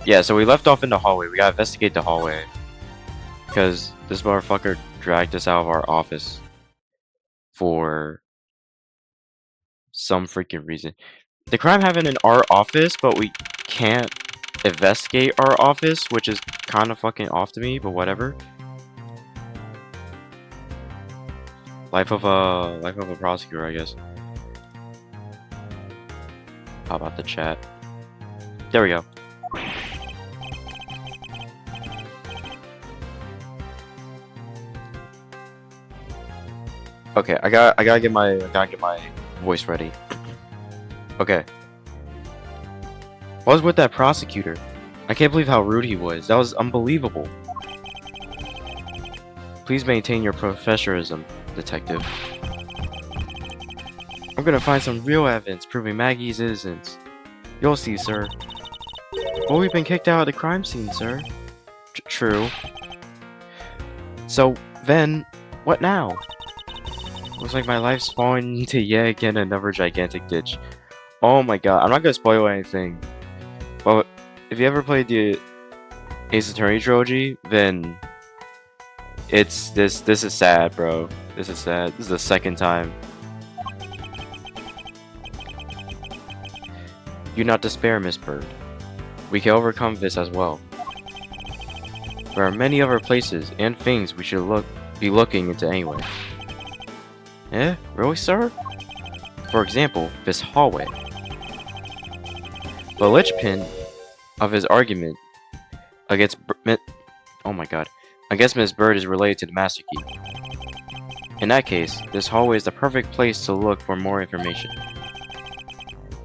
Yeah, so we left off in the hallway. We gotta investigate the hallway. Because this motherfucker dragged us out of our office for some freaking reason. The crime happened in our office, but we can't investigate our office, which is kind of fucking off to me, but whatever. Life of a prosecutor, I guess. How about the chat? There we go. Okay, I gotta get my voice ready. Okay. What was with that prosecutor? I can't believe how rude he was. That was unbelievable. Please maintain your professionalism, detective. I'm gonna find some real evidence proving Maggie's innocence. You'll see, sir. Well, we've been kicked out of the crime scene, sir. True. So, then, what now? Looks like my life's falling into yet again another gigantic ditch. Oh my god, I'm not gonna spoil anything. But if you ever played the Ace Attorney trilogy, then it's this is sad, bro. This is sad. This is the second time. Do not despair, Miss Bird. We can overcome this as well. There are many other places and things we should be looking into anyway. Eh? Really, sir? For example, this hallway. The linchpin of his argument against against Miss Bird is related to the Master Key. In that case, this hallway is the perfect place to look for more information.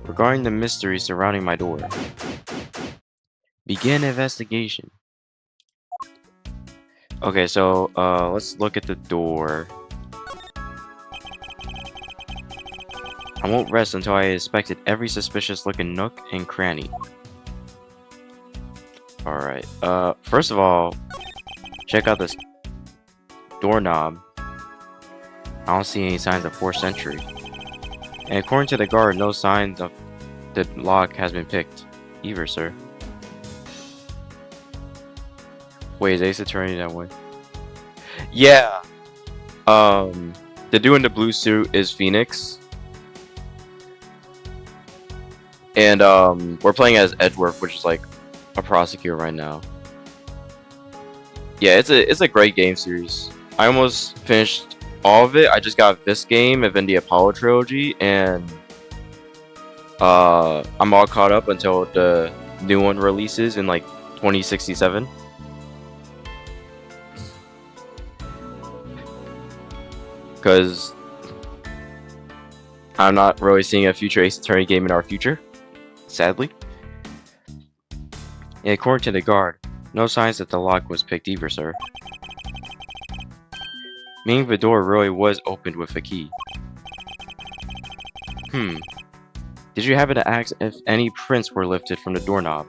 Regarding the mystery surrounding my door. Begin investigation. Okay, so let's look at the door. I won't rest until I inspected every suspicious looking nook and cranny. Alright, first of all, check out this doorknob. I don't see any signs of 4th century. And according to the guard, no signs of the lock has been picked either, sir. Wait, is Ace Attorney that way? Yeah. The dude in the blue suit is Phoenix. And we're playing as Edgeworth, which is like a prosecutor right now. Yeah, it's a great game series. I almost finished all of it. I just got this game and then the Apollo trilogy, and I'm all caught up until the new one releases in like 2067. Because I'm not really seeing a future Ace Attorney game in our future, sadly. And according to the guard, no signs that the lock was picked either, sir. Meaning the door really was opened with a key. Did you happen to ask if any prints were lifted from the doorknob?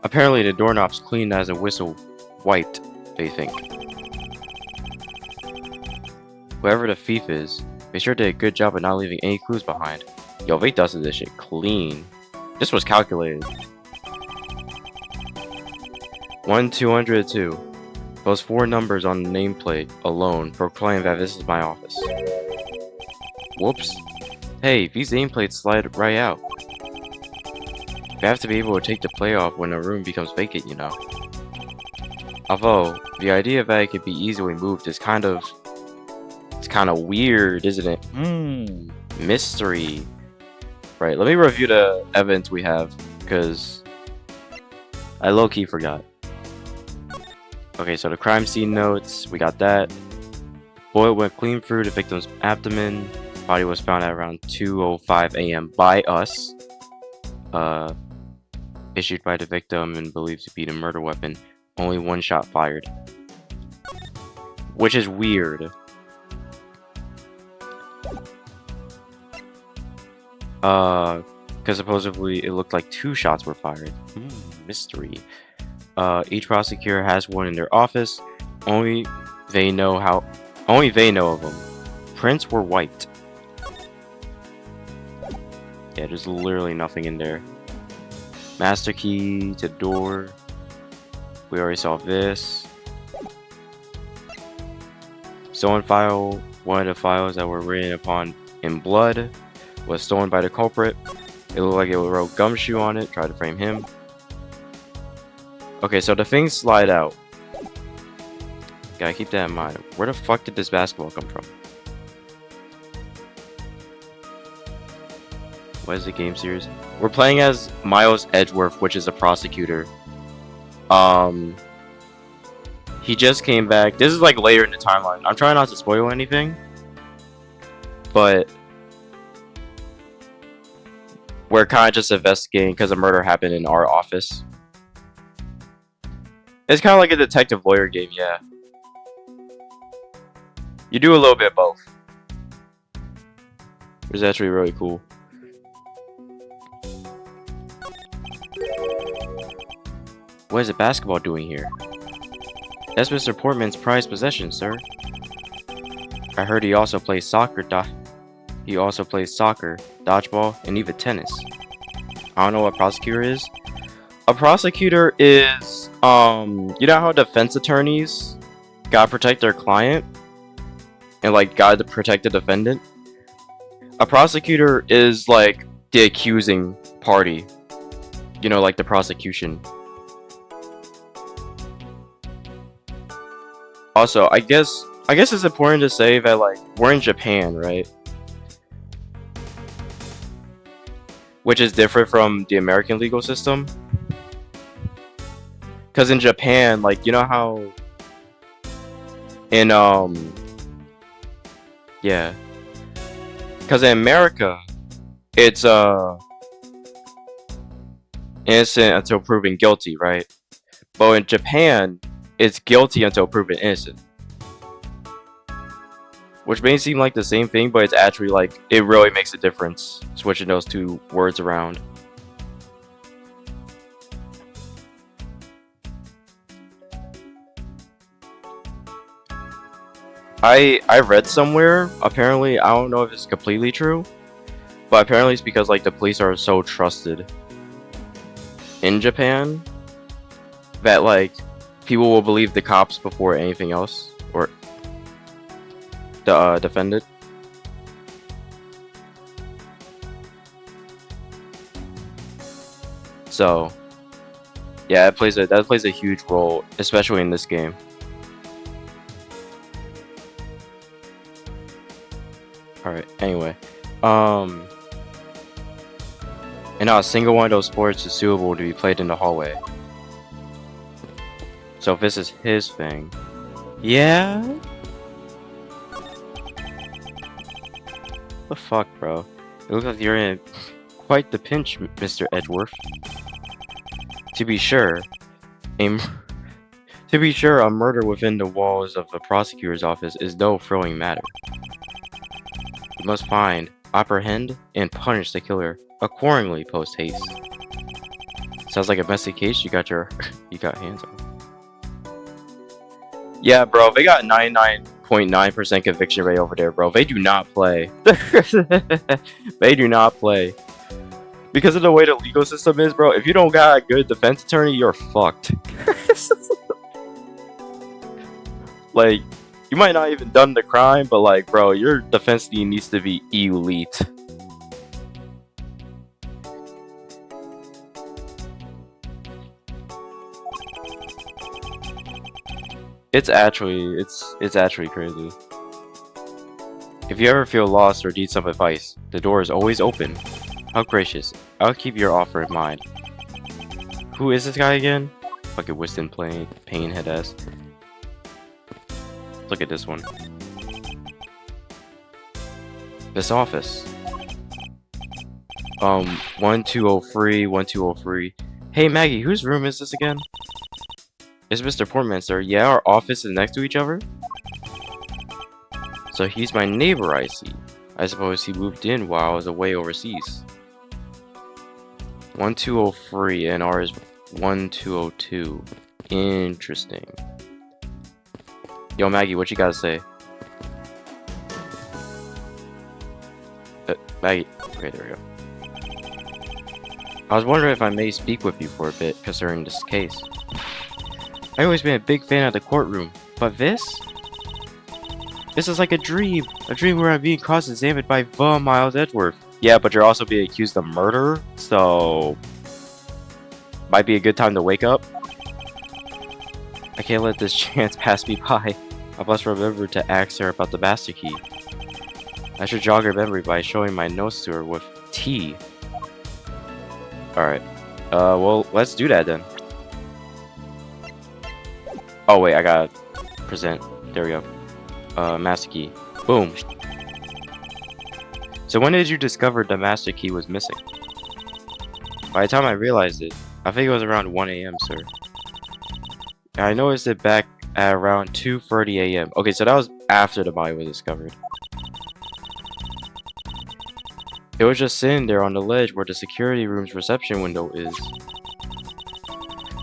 Apparently the doorknob's clean as a whistle wiped, they think. Whoever the thief is, they sure did a good job of not leaving any clues behind. Yo, they dusted this shit clean. This was calculated. 1-202. Those 4 numbers on the nameplate alone proclaim that this is my office. Whoops. Hey, these nameplates slide right out. You have to be able to take the plate off when a room becomes vacant, you know. Although, the idea that it could be easily moved is kind of weird, isn't it? Mystery. Right, let me review the evidence we have, because I low-key forgot. Okay, so the crime scene notes, we got that. Bullet went clean through the victim's abdomen. Body was found at around 2:05 a.m. by us. Issued by the victim and believed to be the murder weapon. Only 1 shot fired. Which is weird. Because supposedly it looked like 2 shots were fired. Mystery. Each prosecutor has one in their office. Only they know of them. Prints were wiped. Yeah, there's literally nothing in there. Master key to the door. We already saw this. Stolen file. One of the files that were written upon in blood was stolen by the culprit. It looked like it wrote Gumshoe on it. Try to frame him. Okay, so the things slide out. Gotta keep that in mind. Where the fuck did this basketball come from? What is the game series? We're playing as Miles Edgeworth, which is a prosecutor. He just came back. This is like later in the timeline. I'm trying not to spoil anything, but we're kind of just investigating because a murder happened in our office. It's kind of like a detective lawyer game, yeah. You do a little bit of both. It's actually really cool. What is a basketball doing here? That's Mr. Portman's prized possession, sir. I heard he also plays soccer, dodgeball, and even tennis. I don't know what a prosecutor is. A prosecutor is, you know how defense attorneys gotta protect their client? And, like, gotta protect the defendant? A prosecutor is, like, the accusing party. You know, like the prosecution. Also, I guess it's important to say that, like, we're in Japan, right? Which is different from the American legal system. Because in Japan, like, you know how in, yeah. Because in America, it's, innocent until proven guilty, right? But in Japan, it's guilty until proven innocent. Which may seem like the same thing, but it's actually like, it really makes a difference switching those two words around. I read somewhere, apparently, I don't know if it's completely true, but apparently it's because, like, the police are so trusted in Japan that, like, people will believe the cops before anything else, or the defendant. So, yeah, that plays a huge role, especially in this game. All right. Anyway, and not a single one of those sports is suitable to be played in the hallway. So if this is his thing, yeah. The fuck, bro? It looks like you're in quite the pinch, Mr. Edgeworth. To be sure, a murder within the walls of the prosecutor's office is no thrilling matter. You must find, apprehend, and punish the killer accordingly post haste. Sounds like a messy case you got hands on. Yeah, bro, they got 99.9% conviction rate over there, bro. They do not play. They do not play. Because of the way the legal system is, bro, if you don't got a good defense attorney, you're fucked. Like, you might not even done the crime, but, like, bro, your defense team needs to be elite. It's actually crazy. If you ever feel lost or need some advice, the door is always open. How gracious. I'll keep your offer in mind. Who is this guy again? Fucking Winston Payne head ass. Look at this one. This office. 1203, 1203. Hey Maggie, whose room is this again? It's Mr. Portman, sir. Yeah, our office is next to each other. So he's my neighbor, I see. I suppose he moved in while I was away overseas. 1203 and ours 1202. Interesting. Yo, Maggie, what you gotta say? Maggie. Okay, there we go. I was wondering if I may speak with you for a bit concerning this case. I've always been a big fan of the courtroom, but this? This is like a dream where I'm being cross-examined by Miles Edgeworth. Yeah, but you're also being accused of murder, so... might be a good time to wake up. I can't let this chance pass me by. I must remember to ask her about the master key. I should jog her memory by showing my notes to her with tea. Alright. Well, let's do that then. Oh wait, I gotta present. There we go. Master key. Boom. So when did you discover the master key was missing? By the time I realized it, I think it was around 1 AM, sir. And I noticed it back at around 2:30 AM. Okay, so that was after the body was discovered. It was just sitting there on the ledge where the security room's reception window is.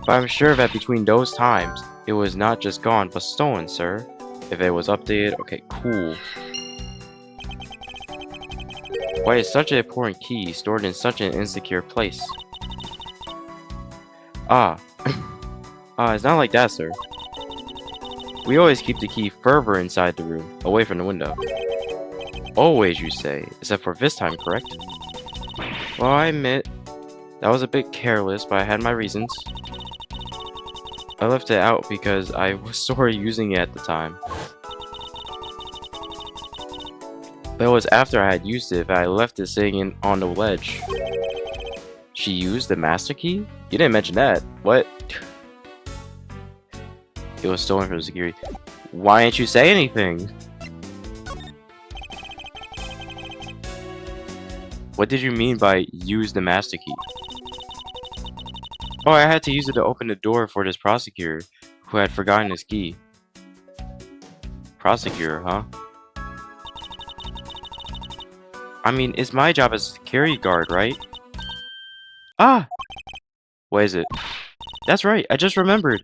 But I'm sure that between those times, it was not just gone, but stolen, sir. If it was updated, okay, cool. Why is such an important key stored in such an insecure place? It's not like that, sir. We always keep the key further inside the room, away from the window. Always, you say, except for this time, correct? Well, I admit, that was a bit careless, but I had my reasons. I left it out because I was sort of using it at the time. But it was after I had used it that I left it sitting on the ledge. She used the master key? You didn't mention that. What? It was stolen from security. Why didn't you say anything? What did you mean by use the master key? Oh, I had to use it to open the door for this prosecutor who had forgotten his key. Prosecutor, huh? I mean, it's my job as a security guard, right? What is it? That's right, I just remembered.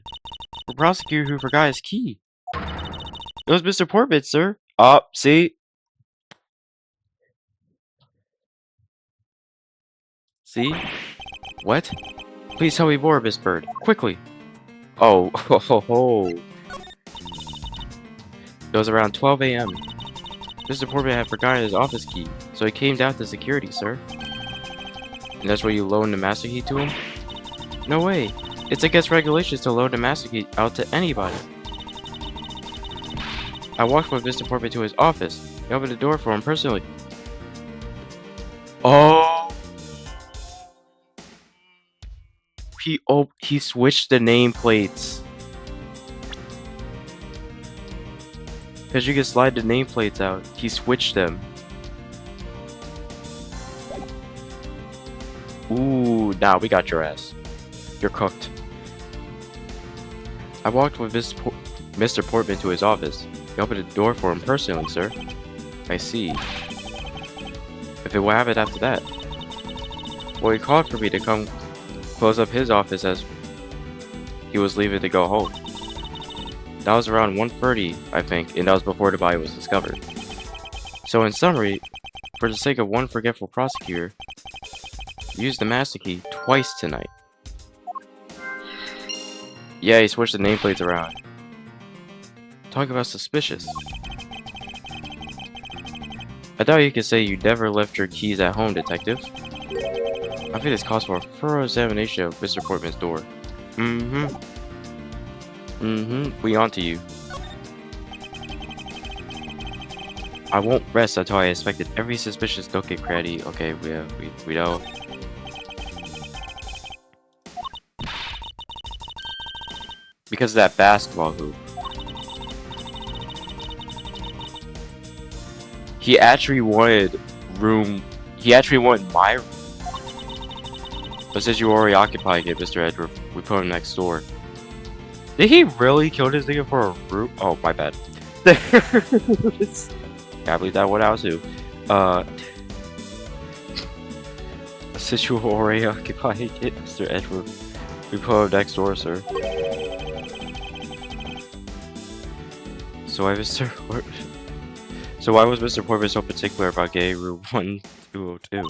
The prosecutor who forgot his key. It was Mr. Portman, sir. See? See? What? Please tell me more, Miss Bird. Quickly. Oh, It was around 12 AM. Mr. Portman had forgotten his office key, so he came down to security, sir. And that's where you loaned the master key to him? No way. It's against regulations to loan the master key out to anybody. I walked with Mr. Portman to his office. He opened the door for him personally. Oh! He switched the nameplates. Because you can slide the nameplates out. He switched them. Ooh, nah, we got your ass. You're cooked. I walked with Mr. Portman to his office. He opened the door for him personally, sir. I see. If it what happened after that? Well, he called for me to come close up his office as he was leaving to go home. That was around 1:30, I think, and that was before the body was discovered. So in summary, for the sake of one forgetful prosecutor, use the master key twice tonight. Yeah, he switched the nameplates around. Talk about suspicious. I thought you could say you never left your keys at home, detective. I think this calls for a thorough examination of Mr. Portman's door. We on to you. I won't rest until I inspected every suspicious nook and cranny. Okay, we know. Because of that basketball hoop. He actually wanted my room. But since you already occupying it, Mr. Edgeworth, we put him next door. Did he really kill this nigga for a room? Oh, my bad. Can't believe that one out too. Since you already occupying it, Mr. Edgeworth, we put him next door, sir. So why was Mr. Portman so particular about getting room 1202?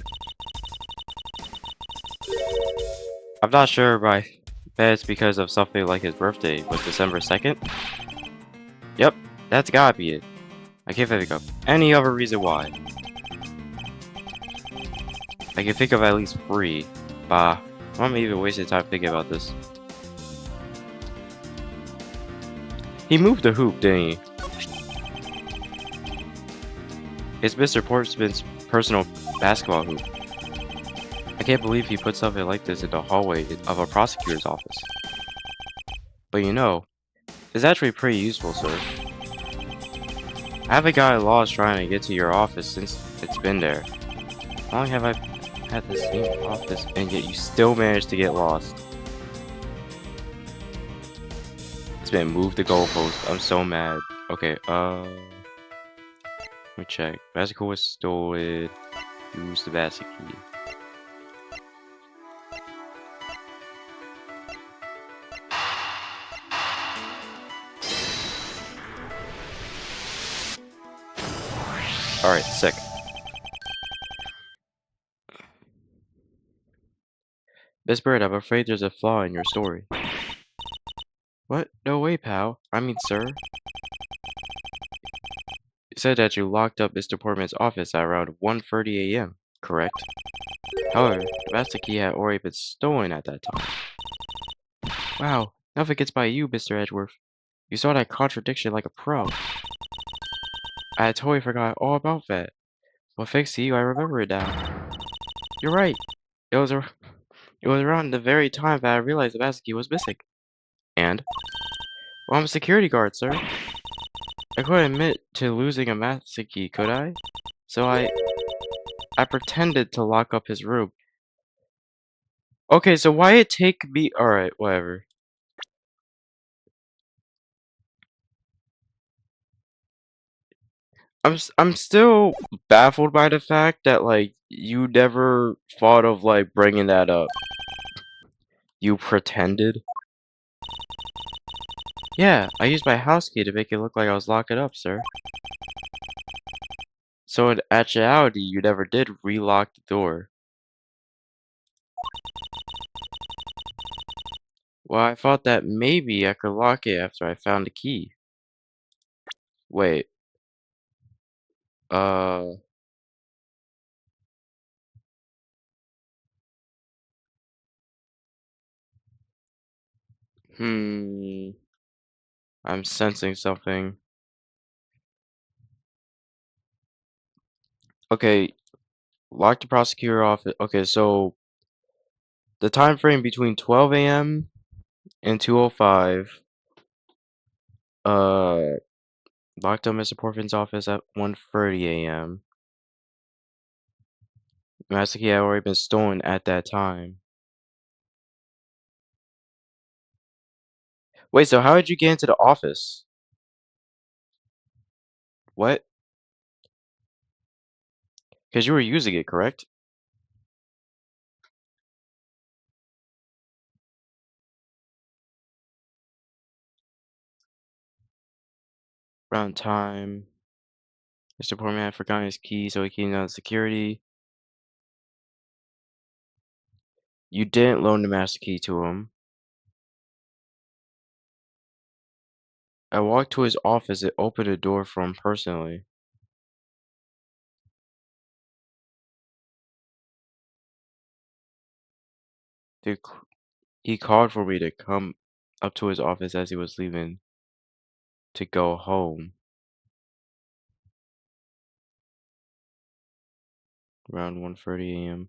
I'm not sure, but I bet it's because of something like his birthday was December 2nd. Yep, that's gotta be it. I can't think of any other reason why. I can think of at least 3. Bah, I'm even wasting time thinking about this. He moved the hoop, didn't he? It's Mr. Portsman's personal basketball hoop. I can't believe he put something like this in the hallway of a prosecutor's office. But you know, it's actually pretty useful, sir. I haven't gotten lost trying to get to your office since it's been there. How long have I had the same office and yet you still managed to get lost? It's been moved the goalpost. I'm so mad. Okay, let me check. Bicycle was stolen. Use the basket key. Alright, sick. Miss Bird, I'm afraid there's a flaw in your story. What? No way, pal. I mean, sir. You said that you locked up Mr. Portman's office at around 1:30 a.m., correct? However, the master key had already been stolen at that time. Wow, nothing gets by you, Mr. Edgeworth. You saw that contradiction like a pro. I had totally forgot all about that. Well, thanks to you, I remember it now. You're right. It was it was around the very time that I realized the master key was missing. And? Well, I'm a security guard, sir. I couldn't admit to losing a master key, could I? So I pretended to lock up his room. Okay, so why it take me? All right, whatever. I'm still baffled by the fact that like you never thought of like bringing that up. You pretended. Yeah, I used my house key to make it look like I was locking up, sir. So in actuality, you never did relock the door. Well, I thought that maybe I could lock it after I found the key. Wait, uh, hmm, I'm sensing something. Okay, lock the prosecutor office. Okay, so the time frame between 12 a.m. and 2:05, uh, locked up Mr. Porfin's office at 1:30 a.m. Master key had already been stolen at that time. Wait, so how did you get into the office? What? Because you were using it, correct? Around time. Mr. Portman had forgotten his key, so he came down to security. You didn't loan the master key to him. I walked to his office and opened the door for him personally. The He called for me to come up to his office as he was leaving to go home around 1:30 a.m.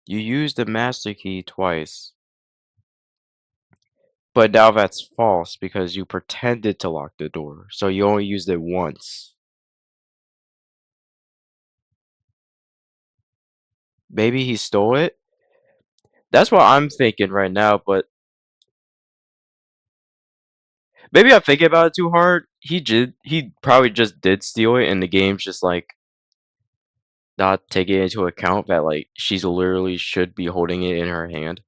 You used the master key twice, but now that's false because you pretended to lock the door, so you only used it once. Maybe he stole it? That's what I'm thinking right now, but maybe I'm thinking about it too hard. He probably just did steal it and the game's just like not taking into account that like she's literally should be holding it in her hand.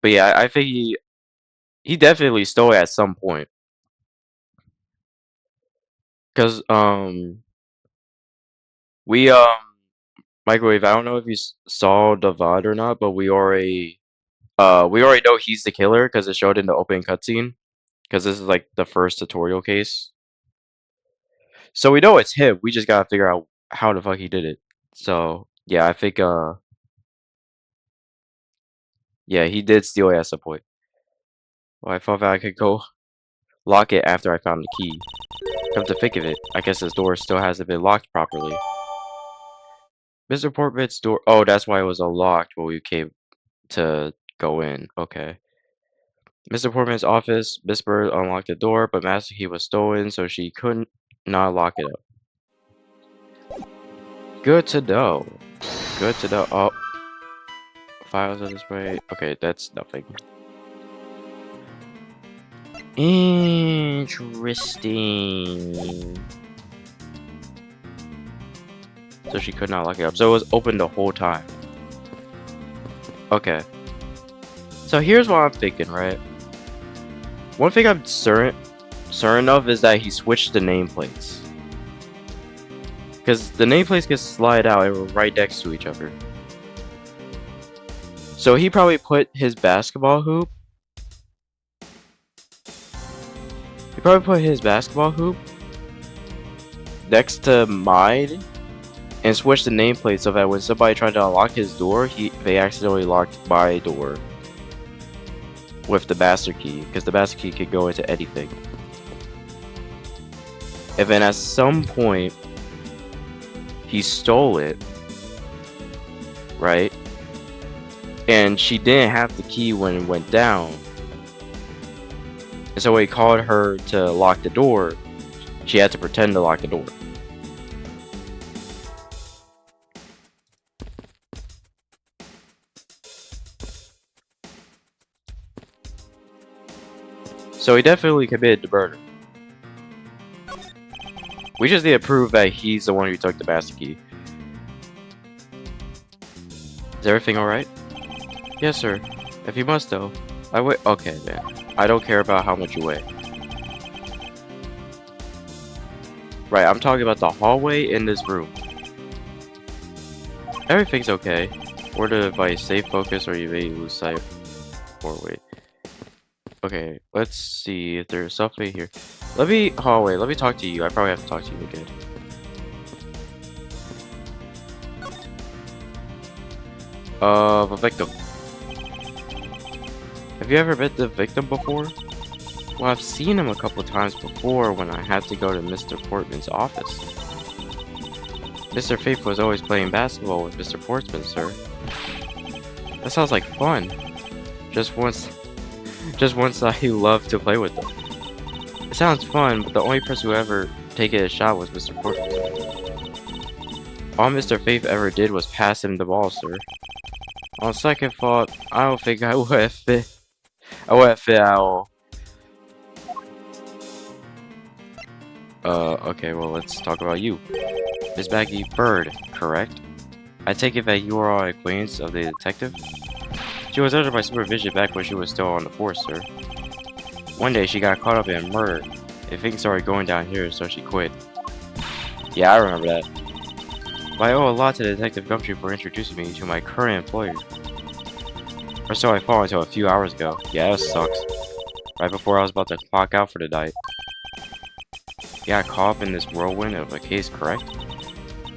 But yeah, I think he definitely stole it at some point. Cause we Microwave, I don't know if you saw the VOD or not, but we already know he's the killer because it showed in the opening cutscene. Because this is like the first tutorial case. So we know it's him. We just gotta figure out how the fuck he did it. So yeah, I think yeah, he did steal it at some point. Well, I thought that I could go lock it after I found the key. Come to think of it, I guess this door still hasn't been locked properly. Mr. Portman's door. Oh, that's why it was unlocked when we came to go in. Okay. Mr. Portman's office. Miss Bird unlocked the door, but Master Key was stolen, so she couldn't not lock it up. Good to know. Good to know. Oh, files on display. Okay, that's nothing. Interesting. So she could not lock it up. So it was open the whole time. Okay. So here's what I'm thinking, right? One thing I'm certain of is that he switched the nameplates. Because the nameplates can slide out and were right next to each other. So he probably put his basketball hoop. Next to mine and switched the nameplate so that when somebody tried to unlock his door, they accidentally locked my door with the master key, because the master key could go into anything. And then at some point, he stole it, right? And she didn't have the key when it went down. And so when he called her to lock the door, she had to pretend to lock the door. So he definitely committed the murder. We just need to prove that he's the one who took the master key. Is everything alright? Yes, sir. If you must, though. I weigh. Okay, man. I don't care about how much you weigh. Right, I'm talking about the hallway in this room. Everything's okay. Or the device, stay focused or you may lose sight. Or wait. Okay, let's see if there's something here. Let me talk to you. I probably have to talk to you again. A victim. Have you ever met the victim before? Well, I've seen him a couple times before when I had to go to Mr. Portman's office. Mr. Faith was always playing basketball with Mr. Portman, sir. That sounds like fun. Just once I loved to play with them. It sounds fun, but the only person who ever taken a shot was Mr. Portman. All Mr. Faith ever did was pass him the ball, sir. On second thought, I don't think I would have fit at all. Okay, well, let's talk about you. Miss Maggie Bird, correct? I take it that you are all acquaintance of the detective? She was under my supervision back when she was still on the force, sir. One day, she got caught up in a murder, and things started going down here, so she quit. Yeah, I remember that. But I owe a lot to Detective Gumtree for introducing me to my current employer. Or so I thought until a few hours ago. Yeah, that sucks. Right before I was about to clock out for the night. You got caught up in this whirlwind of a case, correct?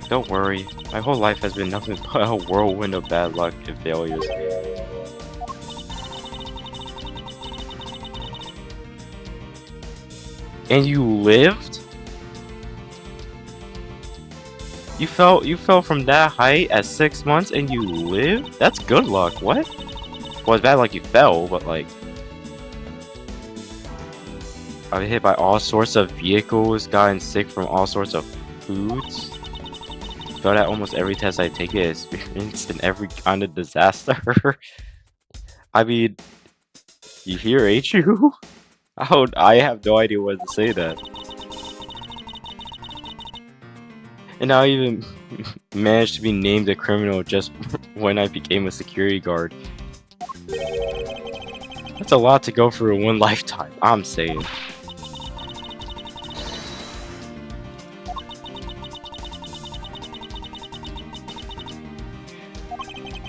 Don't worry, my whole life has been nothing but a whirlwind of bad luck and failures. And you lived? You fell from that height at 6 months and you lived? That's good luck. What? Well, it's bad luck you fell, but like, I've been hit by all sorts of vehicles, gotten sick from all sorts of foods. Failed at almost every test I take it, experienced in every kind of disaster. I mean, you hear, ain't you? I have no idea what to say that. And I even managed to be named a criminal just when I became a security guard. That's a lot to go through in one lifetime, I'm saying.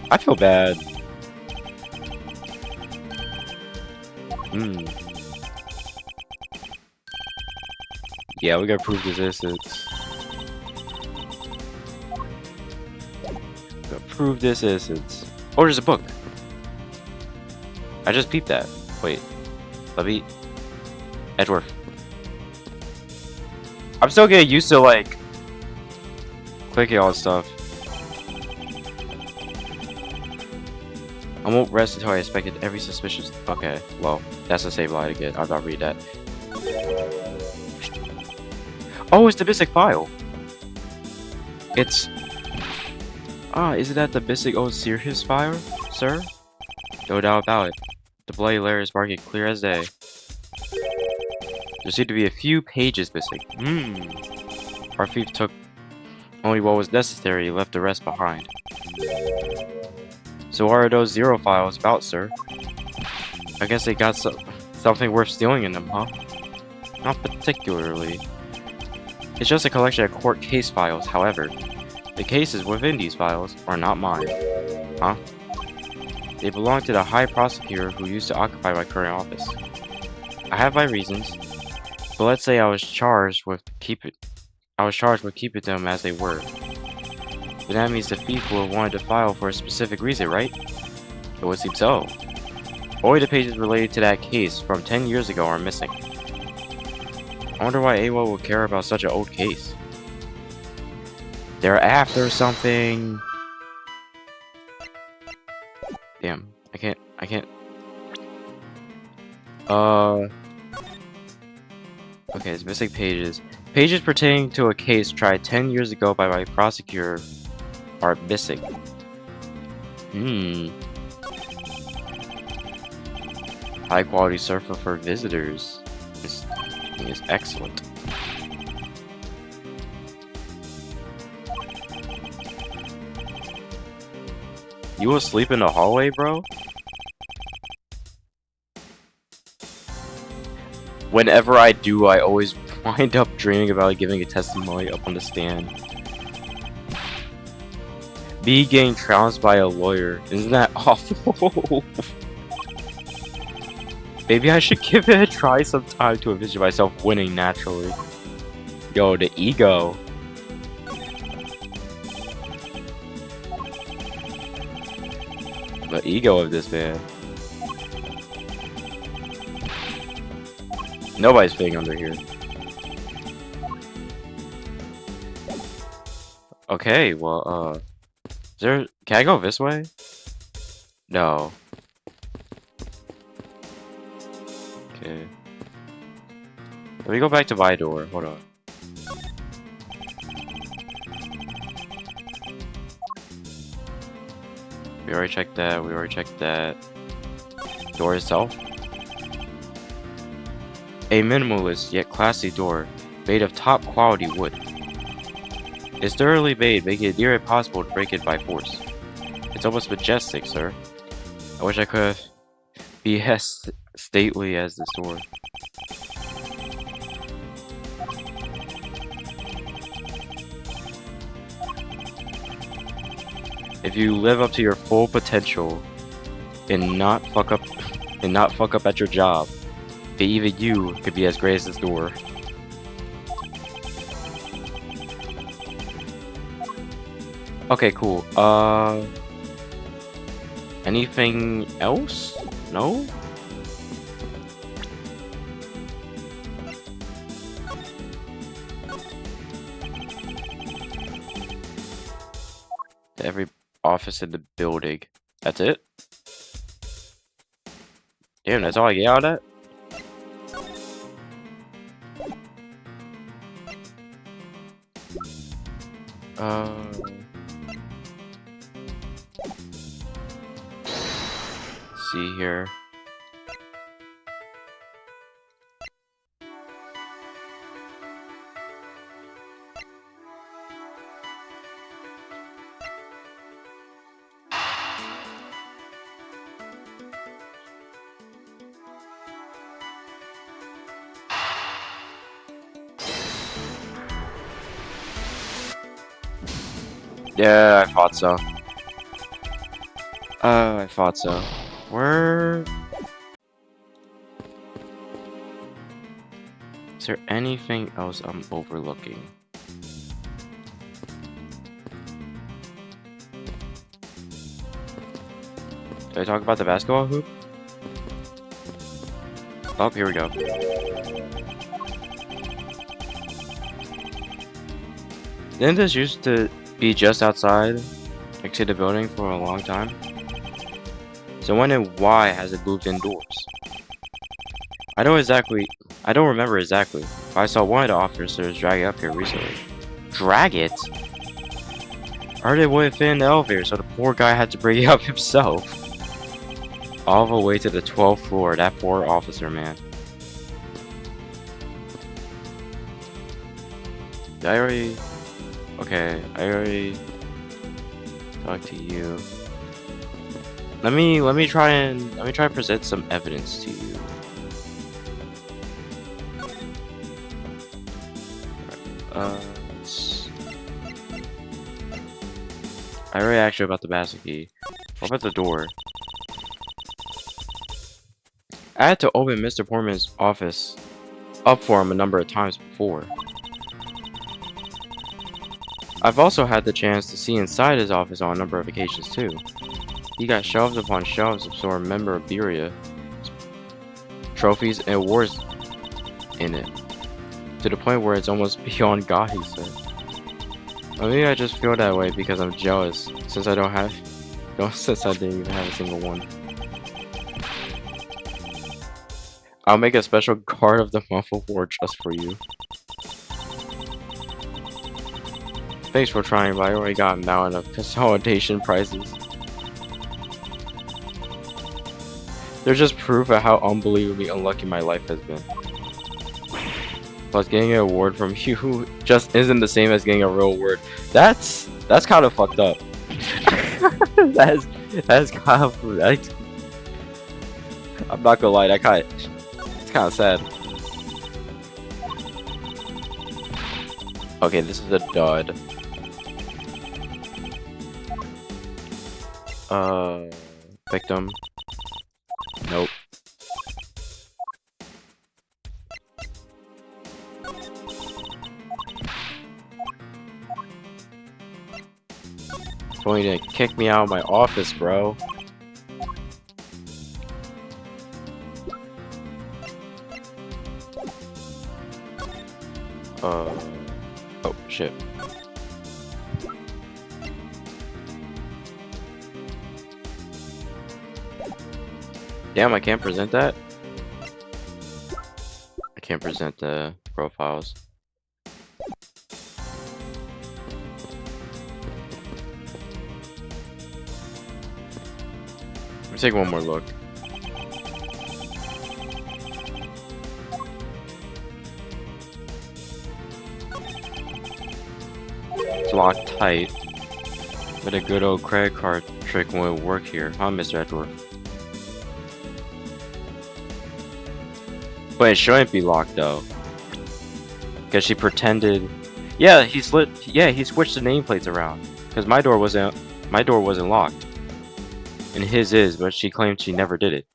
I feel bad. Hmm. Yeah, we gotta prove his innocence. Gotta prove this innocence. Oh, there's a book. I just peeped that. Wait. Let me... Edgeworth. I'm still getting used to, like, clicking on stuff. I won't rest until I inspected every suspicious... Okay, well, that's the same line again. I'll not read that. Oh, it's the Mystic File! It's... Ah, isn't that the Mystic Oh Serious File, sir? No doubt about it. The bloody letter is marked clear as day. There seem to be a few pages missing. Our thief took only what was necessary and left the rest behind. So what are those zero files about, sir? I guess they got something worth stealing in them, huh? Not particularly. It's just a collection of court case files, however. The cases within these files are not mine. Huh? They belong to the High Prosecutor who used to occupy my current office. I have my reasons, but let's say I was charged with keeping them as they were. Then that means the thief will have wanted to file for a specific reason, right? It would seem so. Only the pages related to that case from 10 years ago are missing. I wonder why AWOL would care about such an old case. They're after something. Damn, I can't. Okay, it's missing pages. Pages pertaining to a case tried 10 years ago by my prosecutor are missing. High quality surfer for visitors. This thing is excellent. You will sleep in the hallway, bro? Whenever I do, I always wind up dreaming about giving a testimony up on the stand. Me getting trounced by a lawyer. Isn't that awful? Maybe I should give it a try sometime to envision myself winning naturally. Yo, the ego. The ego of this man. Nobody's fitting under here. Okay, well, can I go this way? No. Okay. Let me go back to my door. Hold on. We already checked that. Door itself. A minimalist yet classy door, made of top quality wood. It's thoroughly made, making it near impossible to break it by force. It's almost majestic, sir. I wish I could be as stately as this door. If you live up to your full potential and not fuck up at your job, then even you could be as great as this door. Okay, cool. Anything else? No? Every office in the building. That's it? Damn, that's all I get out of that? See here. Yeah, I thought so. I thought so. Where... Is there anything else I'm overlooking? Did I talk about the basketball hoop? Oh, here we go. Didn't this used to be just outside, next to the building for a long time? So when and why has it moved indoors? I don't remember exactly, but I saw one of the officers drag it up here recently. Drag it? I heard it wouldn't fit in the elevator, so the poor guy had to bring it up himself. All the way to the 12th floor, that poor officer, man. Did I already... Okay, I already talked to you. Let me try to present some evidence to you. I already asked you about the basket key. What about the door? I had to open Mr. Portman's office up for him a number of times before. I've also had the chance to see inside his office on a number of occasions too. He got shelves upon shelves of stored memorabilia, trophies, and awards in it. To the point where it's almost beyond God, he said. Or maybe I just feel that way because I'm jealous, since I since I didn't even have a single one. I'll make a special Guard of the Month award just for you. Thanks for trying, but I already got now enough consolidation prizes. They're just proof of how unbelievably unlucky my life has been. Plus, getting an award from you just isn't the same as getting a real award. That's kind of fucked up. that's kind of... I'm not gonna lie, it's kind of sad. Okay, this is a dud. Victim. Nope. Going to kick me out of my office, bro. Oh shit. Damn, I can't present that? I can't present the profiles. Let me take one more look. It's locked tight, but a good old credit card trick won't work here, huh, Mr. Edgeworth? But it shouldn't be locked though, because she pretended. Yeah, he switched the nameplates around, because my door wasn't locked, and his is, but she claimed she never did it.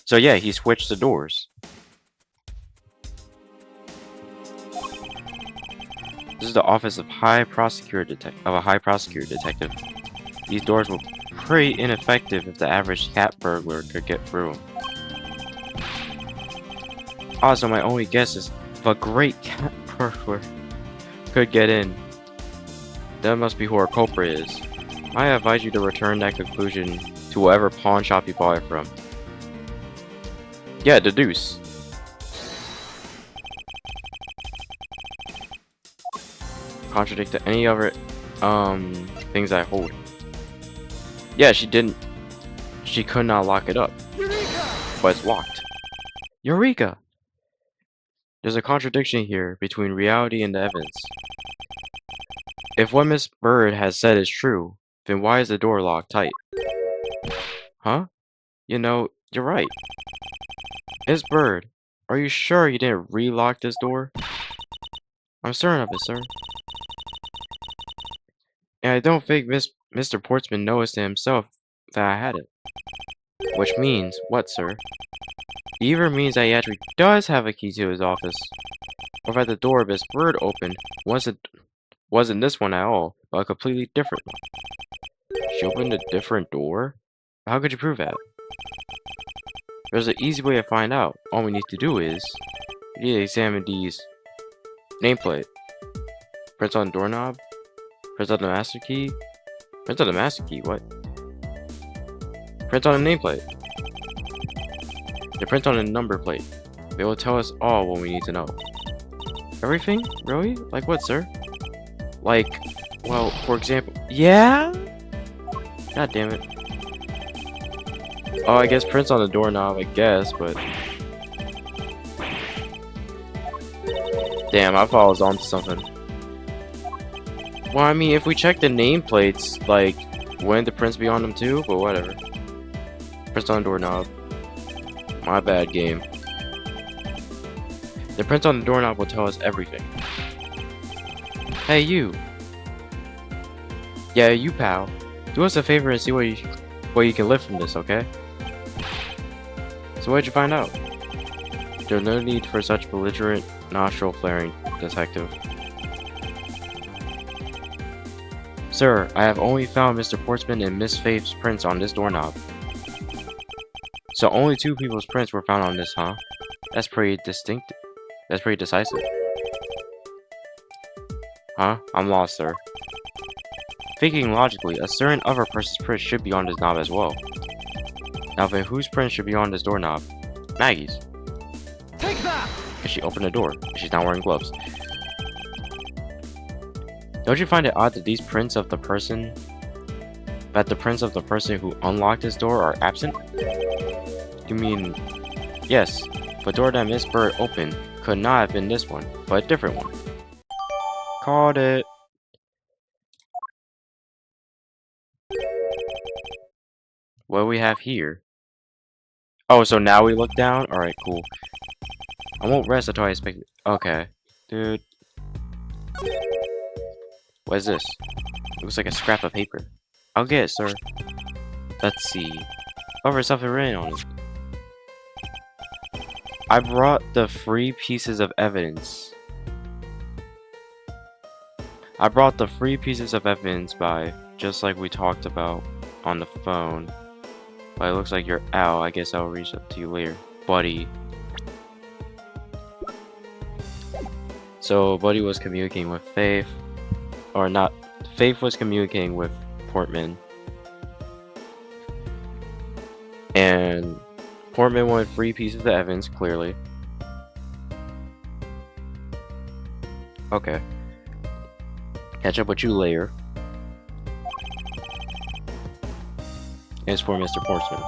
So yeah, he switched the doors. This is the office of a high prosecutor detective. These doors were pretty ineffective if the average cat burglar could get through them. Also, my only guess is if a great cat burglar could get in, that must be who our culprit is. I advise you to return that conclusion to whatever pawn shop you bought it from. Yeah, the deuce. Contradict to any other things I hold. Yeah, she didn't. She could not lock it up. Eureka! But it's locked. Eureka! There's a contradiction here between reality and the evidence. If what Miss Bird has said is true, then why is the door locked tight? Huh? You know, you're right. Miss Bird, are you sure you didn't relock this door? I'm certain of it, sir. And I don't think Miss Mr. Portsman noticed himself that I had it. Which means, what, sir? Either means that he actually does have a key to his office, or that the door of his bird opened wasn't this one at all, but a completely different one. She opened a different door? How could you prove that? There's an easy way to find out. All we need to do is we need to examine these nameplate. Prints on doorknob? Prints on the master key? Prints on the master key, what? Prints on the nameplate. They print on a number plate. They will tell us all what we need to know. Everything? Really? Like what, sir? Like, well, for example, yeah? God damn it. Oh, I guess prints on the doorknob, I guess, but... Damn, I thought I was onto something. Well, I mean, if we check the nameplates, like, wouldn't the prints be on them too? But whatever. Prints on the doorknob. My bad, game. The print on the doorknob will tell us everything. Hey, you. Yeah, you, pal. Do us a favor and see what you can lift from this, okay? So what did you find out? There's no need for such belligerent, nostril-flaring, detective. Sir, I have only found Mr. Portsman and Miss Faith's prints on this doorknob. So only 2 people's prints were found on this, huh? That's pretty distinct. That's pretty decisive. Huh? I'm lost, sir. Thinking logically, a certain other person's print should be on this knob as well. Now then, whose print should be on this doorknob? Maggie's. Take that! And she opened the door. She's not wearing gloves. Don't you find it odd that the prints of the person who unlocked this door are absent? You mean, yes, the door that Miss Bird opened could not have been this one, but a different one. Called it. What do we have here? Oh, so now we look down? Alright, cool. I won't rest until I expect it. Okay. Dude. What is this? It looks like a scrap of paper. I'll get it, sir. Let's see. Oh, there's something written on it. I brought the 3 pieces of evidence. I brought the 3 pieces of evidence by, just like we talked about on the phone. But it looks like you're out. I guess I'll reach up to you later. Buddy. So, Buddy was communicating with Faith. Or not. Faith was communicating with Portman. And Portman wanted 3 pieces of evidence, clearly. Okay. Catch up with you later. It's for Mr. Portsman.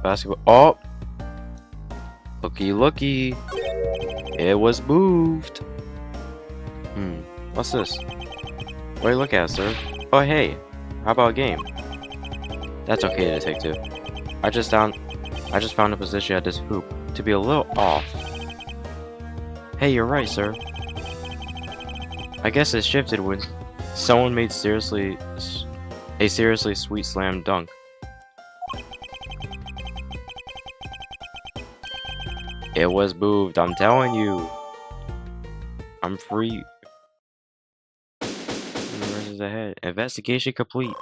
Basketball. Oh! Looky, looky. It was moved. What's this? What do you look at, sir? Oh, hey. How about a game? That's okay, detective. I just found a position at this hoop to be a little off. Hey, you're right, sir. I guess it shifted when someone made a seriously sweet slam dunk. It was moved, I'm telling you. I'm free. Universe ahead. Investigation complete.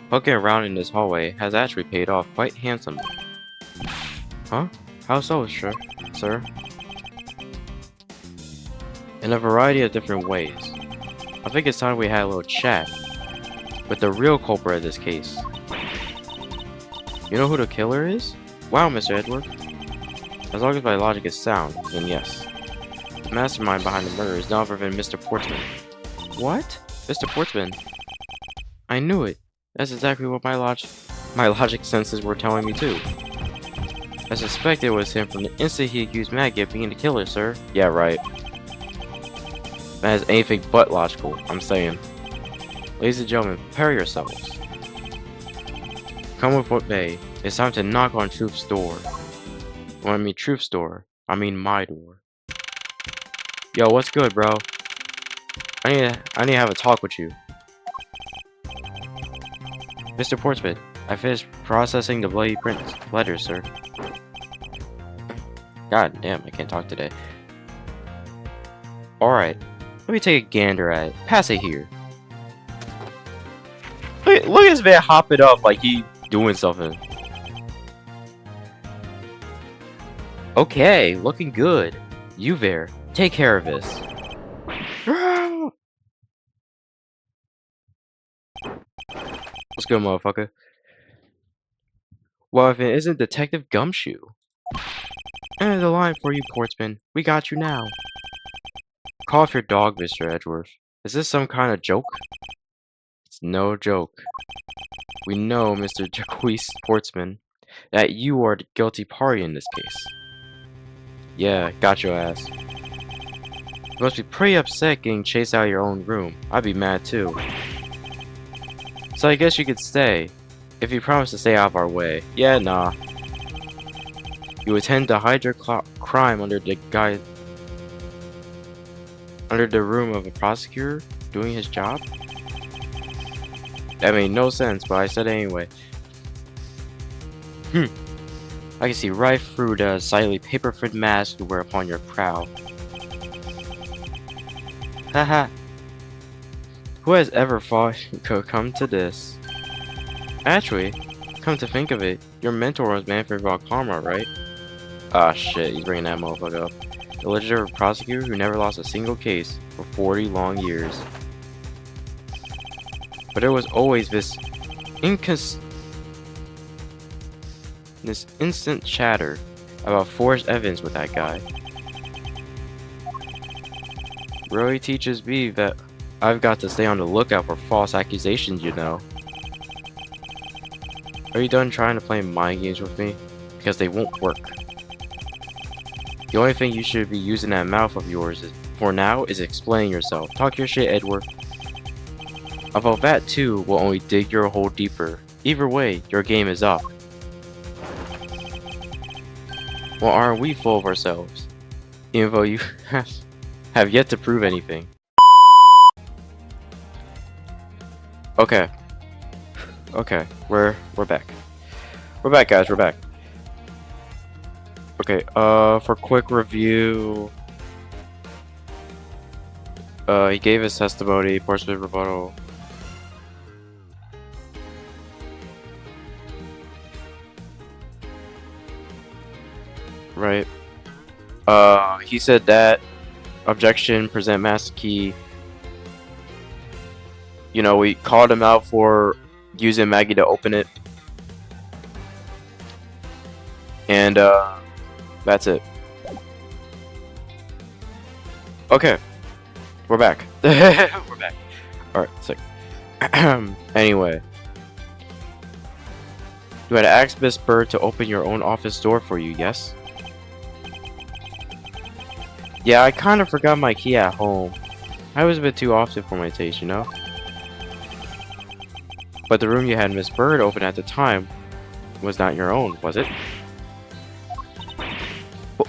Poking around in this hallway has actually paid off quite handsomely. Huh? How so, sir? In a variety of different ways. I think it's time we had a little chat with the real culprit of this case. You know who the killer is? Wow, Mr. Edgeworth. As long as my logic is sound, then yes. The mastermind behind the murder is none other than Mr. Portsman. What? Mr. Portsman? I knew it. That's exactly what my logic senses were telling me too. I suspected it was him from the instant he accused Maggie of being the killer, sir. Yeah, right. That is anything but logical, I'm saying. Ladies and gentlemen, prepare yourselves. Come with what may. It's time to knock on Truth's door. Well, I mean, truth store. I mean, my door. Yo, what's good, bro? I need to have a talk with you. Mr. Portsmouth, I finished processing the bloody print letters, sir. God damn, I can't talk today. Alright, let me take a gander at it. Pass it here. Look at this man hopping up like he doing something. Okay, looking good. You there, take care of this. Let's go, motherfucker. Well, if it isn't Detective Gumshoe. End of the line for you, Portsman. We got you now. Call off your dog, Mr. Edgeworth. Is this some kind of joke? It's no joke. We know, Mr. Jacques Portsman, that you are the guilty party in this case. Yeah, got your ass. You must be pretty upset getting chased out of your own room. I'd be mad too. So I guess you could stay, if you promise to stay out of our way. Yeah, nah. You intend to hide your crime under the room of a prosecutor doing his job? That made no sense, but I said it anyway. I can see right through the slightly paper-thin mask you wear upon your brow. Haha. Who has ever thought it could come to this? Actually, come to think of it, your mentor was Manfred Valkammer, right? Ah shit, he's bringing that motherfucker up. The legendary prosecutor who never lost a single case for 40 long years. But there was always this instant chatter about forged evidence with that guy. Really teaches me that I've got to stay on the lookout for false accusations, you know. Are you done trying to play mind games with me? Because they won't work. The only thing you should be using that mouth of yours for now is explaining yourself. Talk your shit, Edward. Although that too will only dig your hole deeper. Either way, your game is up. Well, aren't we full of ourselves? Even though you have yet to prove anything. Okay. Okay, we're back. We're back, guys, we're back. Okay, for quick review, he gave his testimony, Portsmouth rebuttal. Right. He said that objection, present master key. You know, we called him out for using Maggie to open it. And, that's it. Okay. We're back. We're back. Alright, sick. Anyway. You had asked Miss Bird to open your own office door for you, yes? Yeah, I kind of forgot my key at home. I was a bit too often for my taste, you know? But the room you had Miss Bird open at the time was not your own, was it?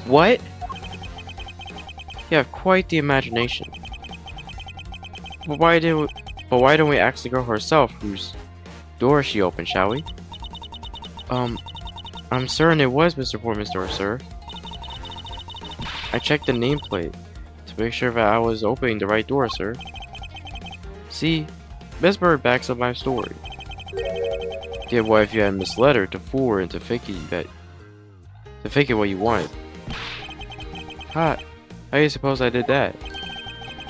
What? You have quite the imagination. But why don't we ask the girl herself whose door she opened, shall we? I'm certain it was Mr. Portman's door, sir. I checked the nameplate to make sure that I was opening the right door, sir. See, Miss Bird backs up my story. Yeah, what if you had misled her to fool her into thinking what you wanted? How do you suppose I did that?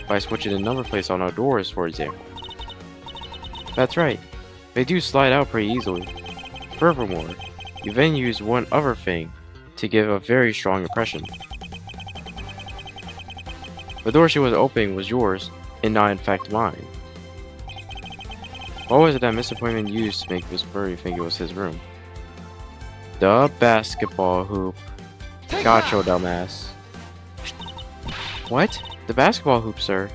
By switching the number plates on our doors, for example. That's right. They do slide out pretty easily. Furthermore, you then use one other thing to give a very strong impression. The door she was opening was yours, and not in fact mine. What was it that Mr. Pointman used to make Miss Bird think it was his room? The basketball hoop. Gotcha, dumbass. What? The basketball hoop, sir?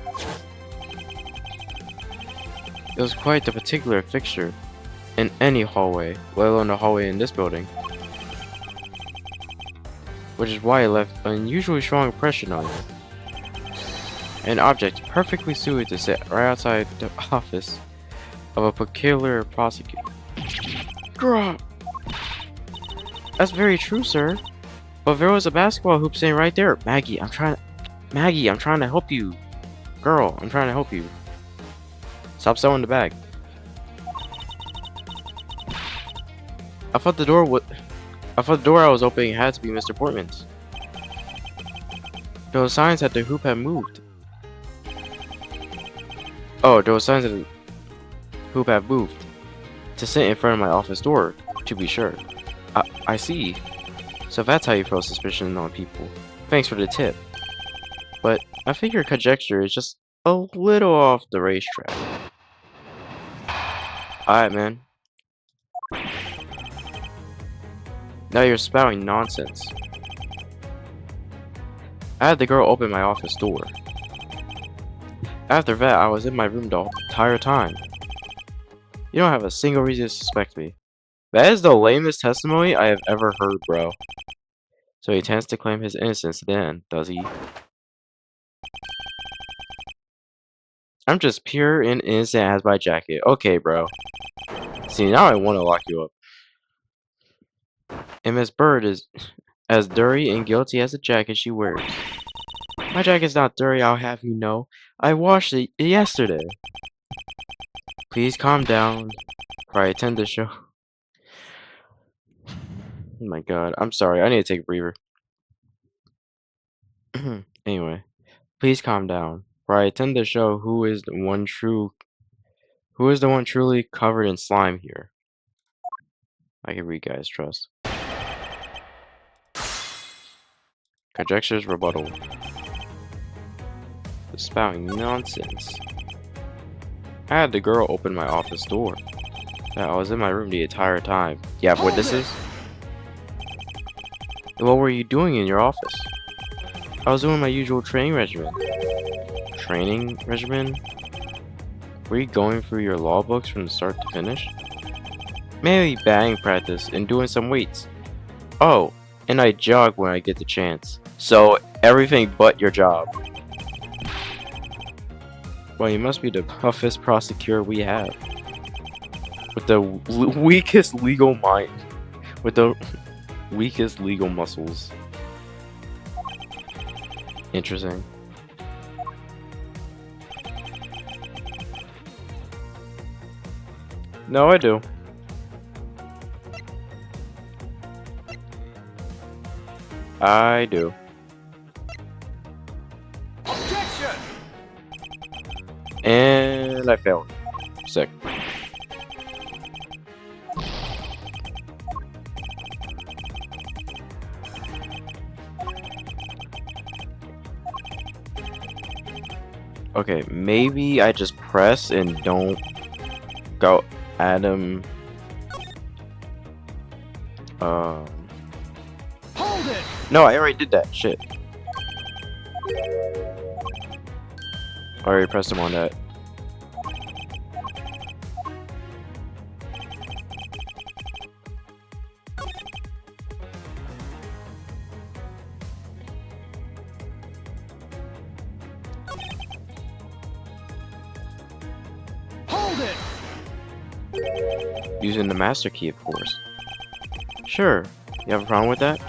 It was quite the particular fixture in any hallway, let alone the hallway in this building. which is why it left an unusually strong impression on you. An object perfectly suited to sit right outside the office of a peculiar prosecutor. Grah! That's very true, sir. But there was a basketball hoop sitting right there. Maggie, I'm trying to help you. Girl, I'm trying to help you. Stop selling the bag. I thought the door I was opening had to be Mr. Portman's. There were signs that the hoop had moved. Oh, there were signs that the hoop had moved. To sit in front of my office door, to be sure. I see. So that's how you throw suspicion on people. Thanks for the tip. But I think your conjecture is just a little off the racetrack. Alright, man. Now you're spouting nonsense. I had the girl open my office door. After that, I was in my room the entire time. You don't have a single reason to suspect me. That is the lamest testimony I have ever heard, bro. So he tends to claim his innocence then, does he? I'm just pure and innocent as my jacket. Okay, bro. See, now I want to lock you up. And Miss Bird is as dirty and guilty as the jacket she wears. My jacket's not dirty, I'll have you know. I washed it yesterday. Please calm down, or I attend the show. Oh my god, I'm sorry, I need to take a breather. Anyway, please calm down, for I attend the show who is the one truly covered in slime here. I can read, guys, trust. Conjectures rebuttal. Spouting nonsense. I had the girl open my office door. Yeah, I was in my room the entire time. You have witnesses? What were you doing in your office? I was doing my usual training regimen. Training regimen? Were you going through your law books from the start to finish? Mainly batting practice and doing some weights. Oh, and I jog when I get the chance. So, everything but your job. Well, you must be the toughest prosecutor we have. With the weakest legal mind. With the weakest legal muscles. Interesting. No, I do. I do. Objection! And I failed. Sick. Okay, maybe I just press and don't go at him. Hold it! No, I already did that. Shit. I already pressed him on that. Hold it! Using the master key, of course. Sure. You have a problem with that?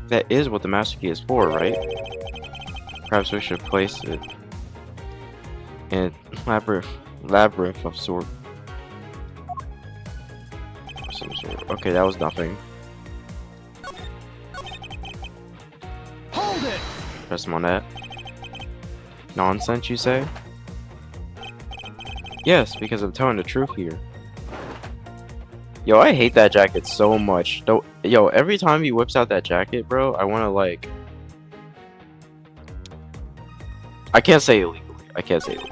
That is what the master key is for, right? Perhaps we should place it in a labyrinth of some sort. Okay, that was nothing. Hold it! Press him on that. Nonsense, you say? Yes, because I'm telling the truth here. Yo, I hate that jacket so much. Yo, every time he whips out that jacket, bro, I want to like... I can't say illegally. I can't say illegally.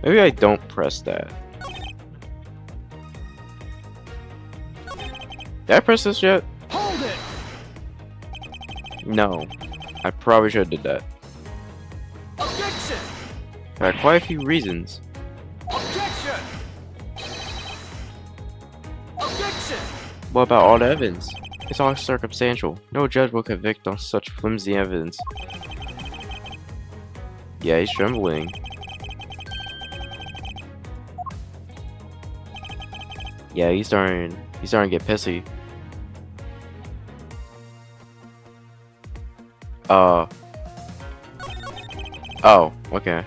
Maybe I don't press that. Did I press this yet? Hold it! No. I probably should have did that. Objection! There are quite a few reasons What about all the evidence? It's all circumstantial. No judge will convict on such flimsy evidence. Yeah, he's trembling. Yeah, he's starting to get pissy. Oh, okay.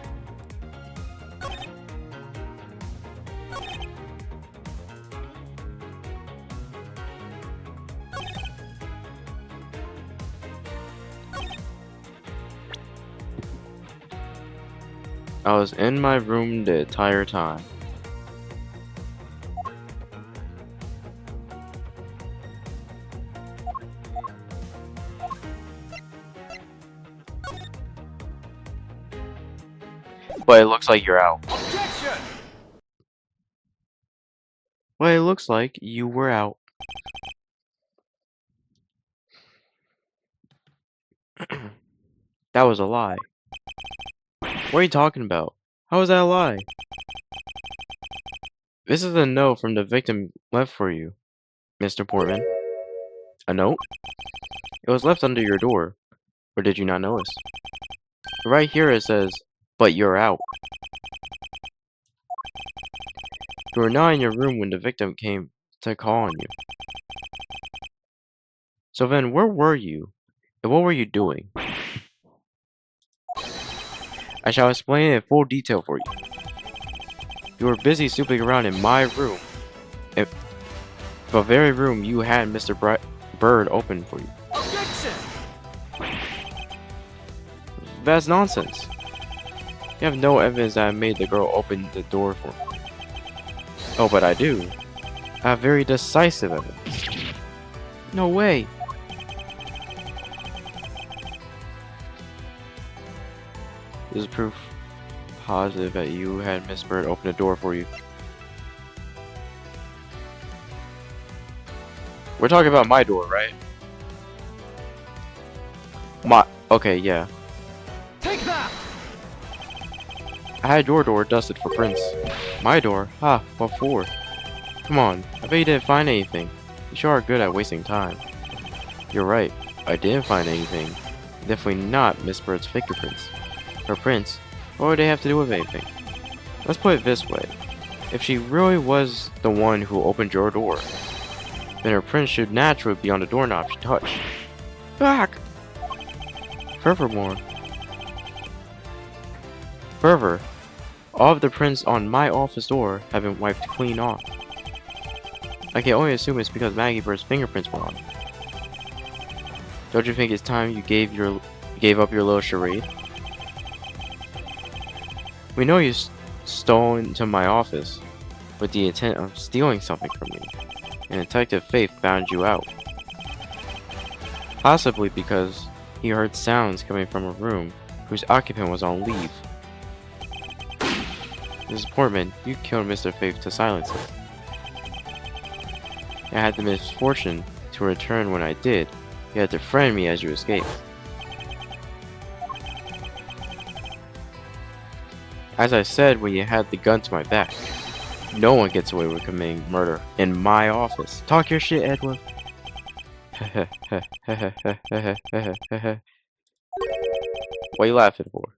I was in my room the entire time. But it looks like you're out. Objection! But it looks like you were out. That was a lie. What are you talking about? How is that a lie? This is a note from the victim left for you, Mr. Portman. A note? It was left under your door. Or did you not notice? Right here it says, "But you're out." You were not in your room when the victim came to call on you. So then, where were you? And what were you doing? I shall explain it in full detail for you. You were busy snooping around in my room. In the very room you had Mr. Bird open for you. Objection! That's nonsense. You have no evidence that I made the girl open the door for me. Oh, but I do. I have very decisive evidence. No way. This is proof positive that you had Miss Bird open the door for you. We're talking about my door, right? Okay, yeah. Take that! I had your door dusted for prints. My door? Ha, what for? Come on, I bet you didn't find anything. You sure are good at wasting time. You're right, I didn't find anything. Definitely not Miss Bird's fingerprints. Her prints? What would they have to do with anything? Let's put it this way. If she really was the one who opened your door, then her prints should naturally be on the doorknob she touched. Back! Furthermore, all of the prints on my office door have been wiped clean off. I can only assume it's because Maggie Bird's fingerprints were on it. Don't you think it's time you gave up your little charade? We know you stole into my office with the intent of stealing something from me, and Detective Faith found you out. Possibly because he heard sounds coming from a room whose occupant was on leave. Mrs. Portman, you killed Mr. Faith to silence him. I had the misfortune to return when I did. You had to friend me as you escaped. As I said when you had the gun to my back, no one gets away with committing murder in my office. Talk your shit, Edgeworth. What are you laughing for?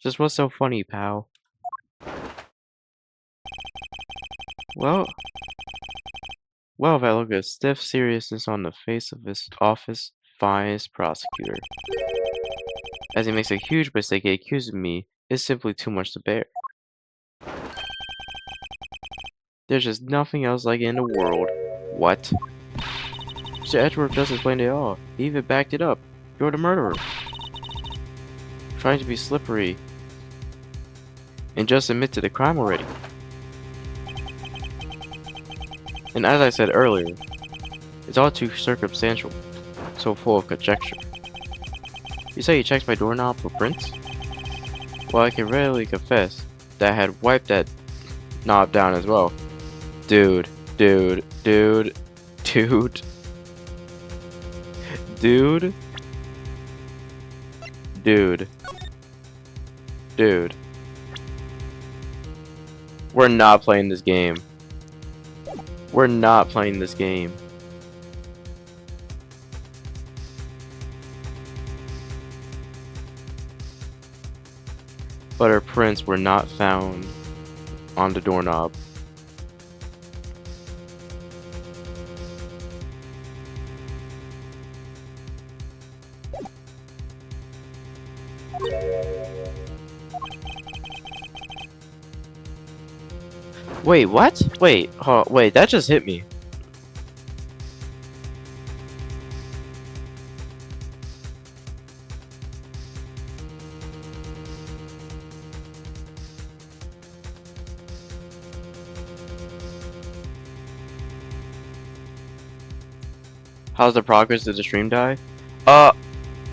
Just what's so funny, pal? Well, if I look at stiff seriousness on the face of this office finest prosecutor. As he makes a huge mistake, he accuses me is simply too much to bear. There's just nothing else like it in the world. What? Mr. Edgeworth just explained it all. He even backed it up. You're the murderer. Trying to be slippery and just admit to the crime already. And as I said earlier, it's all too circumstantial, so full of conjecture. You say you checked my doorknob for prints? Well, I can readily confess that I had wiped that knob down as well. Dude. We're not playing this game. We're not playing this game. But our prints were not found on the doorknob. Wait, what? Wait, wait, that just hit me. How's the progress? Did the stream die?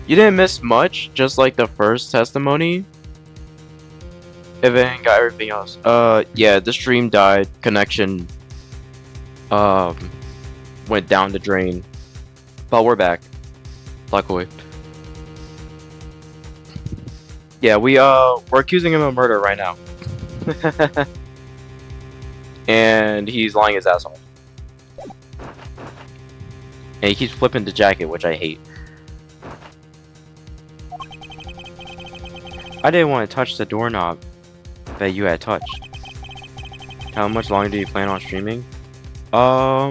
You didn't miss much, just like the first testimony. Evan got everything else. Yeah, the stream died. Connection, went down the drain. But we're back. Luckily. Yeah, we're accusing him of murder right now. And he's lying his ass off. And he keeps flipping the jacket, which I hate. I didn't want to touch the doorknob that you had touched. How much longer do you plan on streaming? I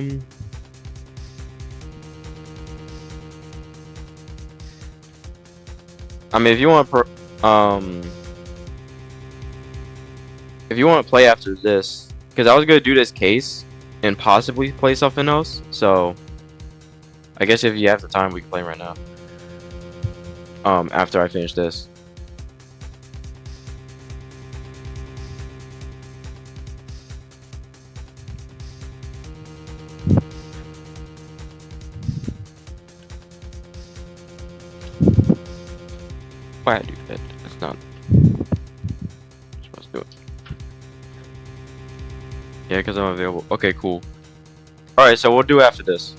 mean, if you want to play after this, because I was gonna do this case and possibly play something else, so I guess if you have the time, we can play right now. After I finish this. Why I do that? It's not supposed to do it. Yeah, because I'm available. Okay, cool. Alright, so we'll do after this.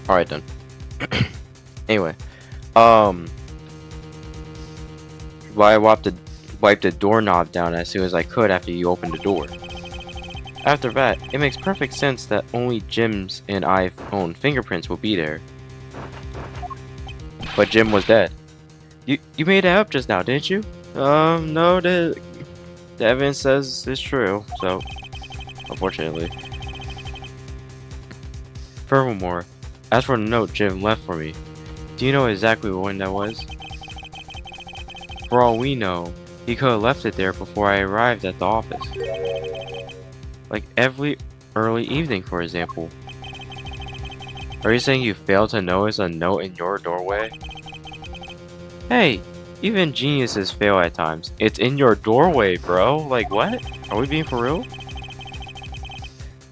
Alright then. Anyway. Why I wiped the doorknob down as soon as I could after you opened the door. After that, it makes perfect sense that only Jim's and iPhone fingerprints will be there. But Jim was dead. You made it up just now, didn't you? No, the evidence says it's true, so unfortunately. Furthermore, as for the note Jim left for me, do you know exactly when that was? For all we know, he could have left it there before I arrived at the office. Like every early evening, for example. Are you saying you failed to notice a note in your doorway? Hey, even geniuses fail at times. It's in your doorway, bro. Like, what? Are we being for real?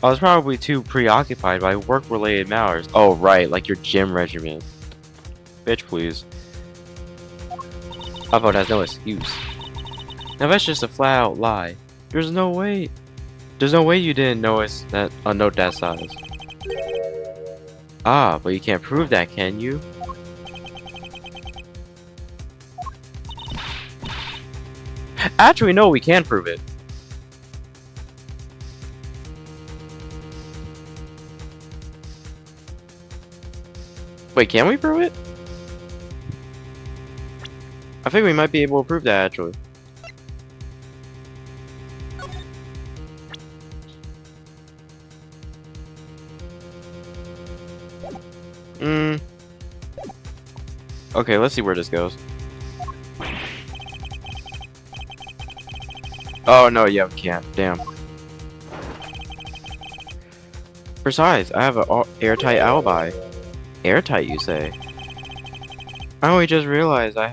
I was probably too preoccupied by work-related matters. Oh, right, like your gym regimen. Bitch, please. Upvote has no excuse. Now that's just a flat-out lie. There's no way you didn't notice that a note that size. Ah, but you can't prove that, can you? Actually, no, we can prove it. Wait, can we prove it? I think we might be able to prove that, actually. Okay, let's see where this goes. Oh, no, yeah, we can't. Damn. Besides, I have an airtight alibi. Airtight, you say? I only just realized I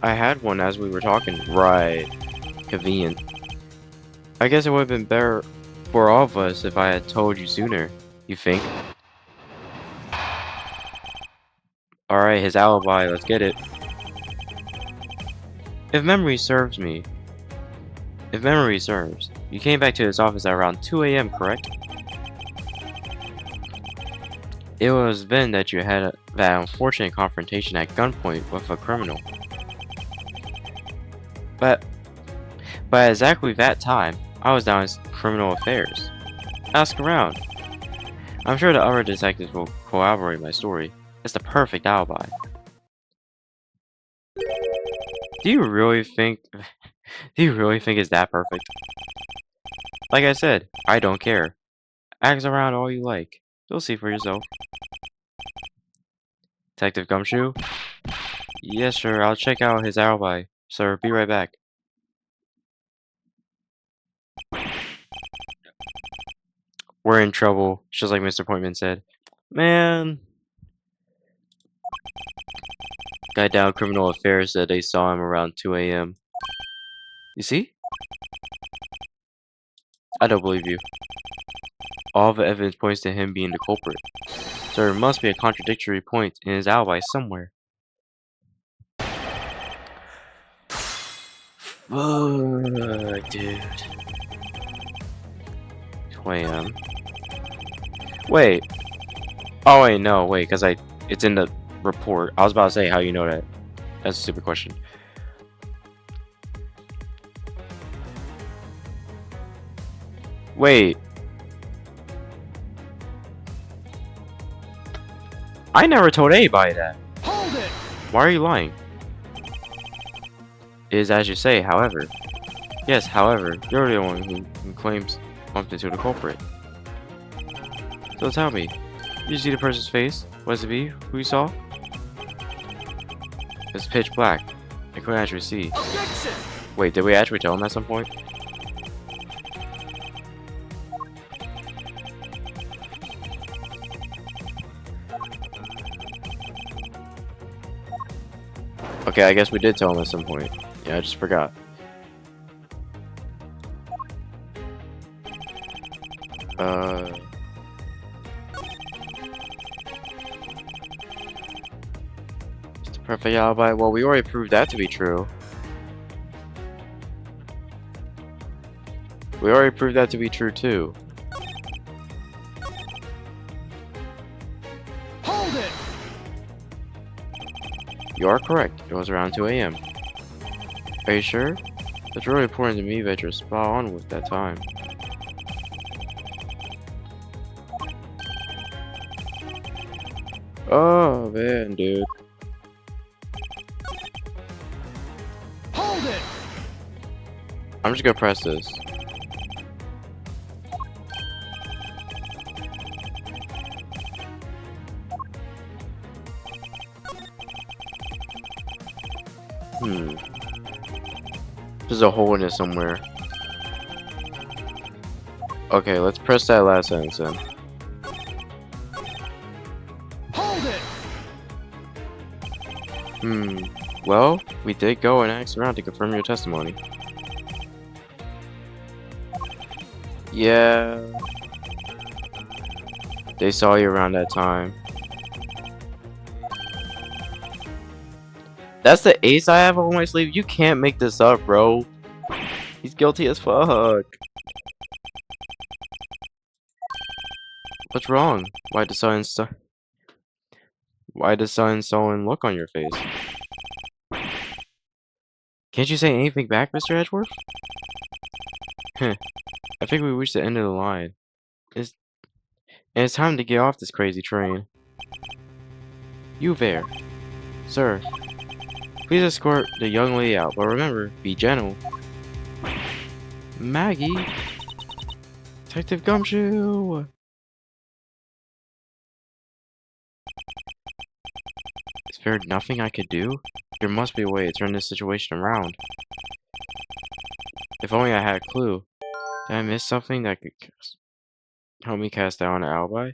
had one as we were talking. Right. Convenient. I guess it would have been better for all of us if I had told you sooner. You think? Alright, his alibi, let's get it. If memory serves, you came back to his office at around 2 AM, correct? It was then that you had that unfortunate confrontation at gunpoint with a criminal. But at exactly that time, I was down in criminal affairs. Ask around. I'm sure the other detectives will corroborate my story. It's the perfect alibi. Do you really think it's that perfect? Like I said, I don't care. Ask around all you like. You'll see for yourself. Detective Gumshoe? Yes, sir. I'll check out his alibi. Sir, be right back. We're in trouble, just like Mr. Pointman said. Man. Guy down criminal affairs said they saw him around 2 a.m. You see? I don't believe you. All the evidence points to him being the culprit. So there must be a contradictory point in his alibi somewhere. Fuck, dude. 2 a.m. Wait. Oh, wait, no, wait, because it's in the report. I was about to say, how you know that? That's a stupid question. Wait. I never told anybody that. Hold it! Why are you lying? It is as you say, however. Yes, however, you're the one who claims bumped into the culprit. So tell me, did you see the person's face? Was it me who you saw? It's pitch black. I couldn't actually see. Objection! Wait, did we actually tell him at some point? Okay, I guess we did tell him at some point. Yeah, I just forgot. It's the perfect alibi. Well, we already proved that to be true. We already proved that to be true too. Hold it! You are correct. It was around 2 a.m. Are you sure? It's really important to me that you're spot on with that time. Oh man, dude. Hold it! I'm just gonna press this. There's a hole in it somewhere. Okay, let's press that last sentence then. Hold it! Well, we did go and ask around to confirm your testimony. Yeah. They saw you around that time. That's the ace I have on my sleeve. You can't make this up, bro. He's guilty as fuck. What's wrong? Why does sudden sullen look on your face? Can't you say anything back, Mr. Edgeworth? Heh. I think we reached the end of the line. It's time to get off this crazy train. You there. Sir, please escort the young lady out, but remember, be gentle. Maggie? Detective Gumshoe! Is there nothing I could do? There must be a way to turn this situation around. If only I had a clue. Did I miss something that could help me cast down an alibi?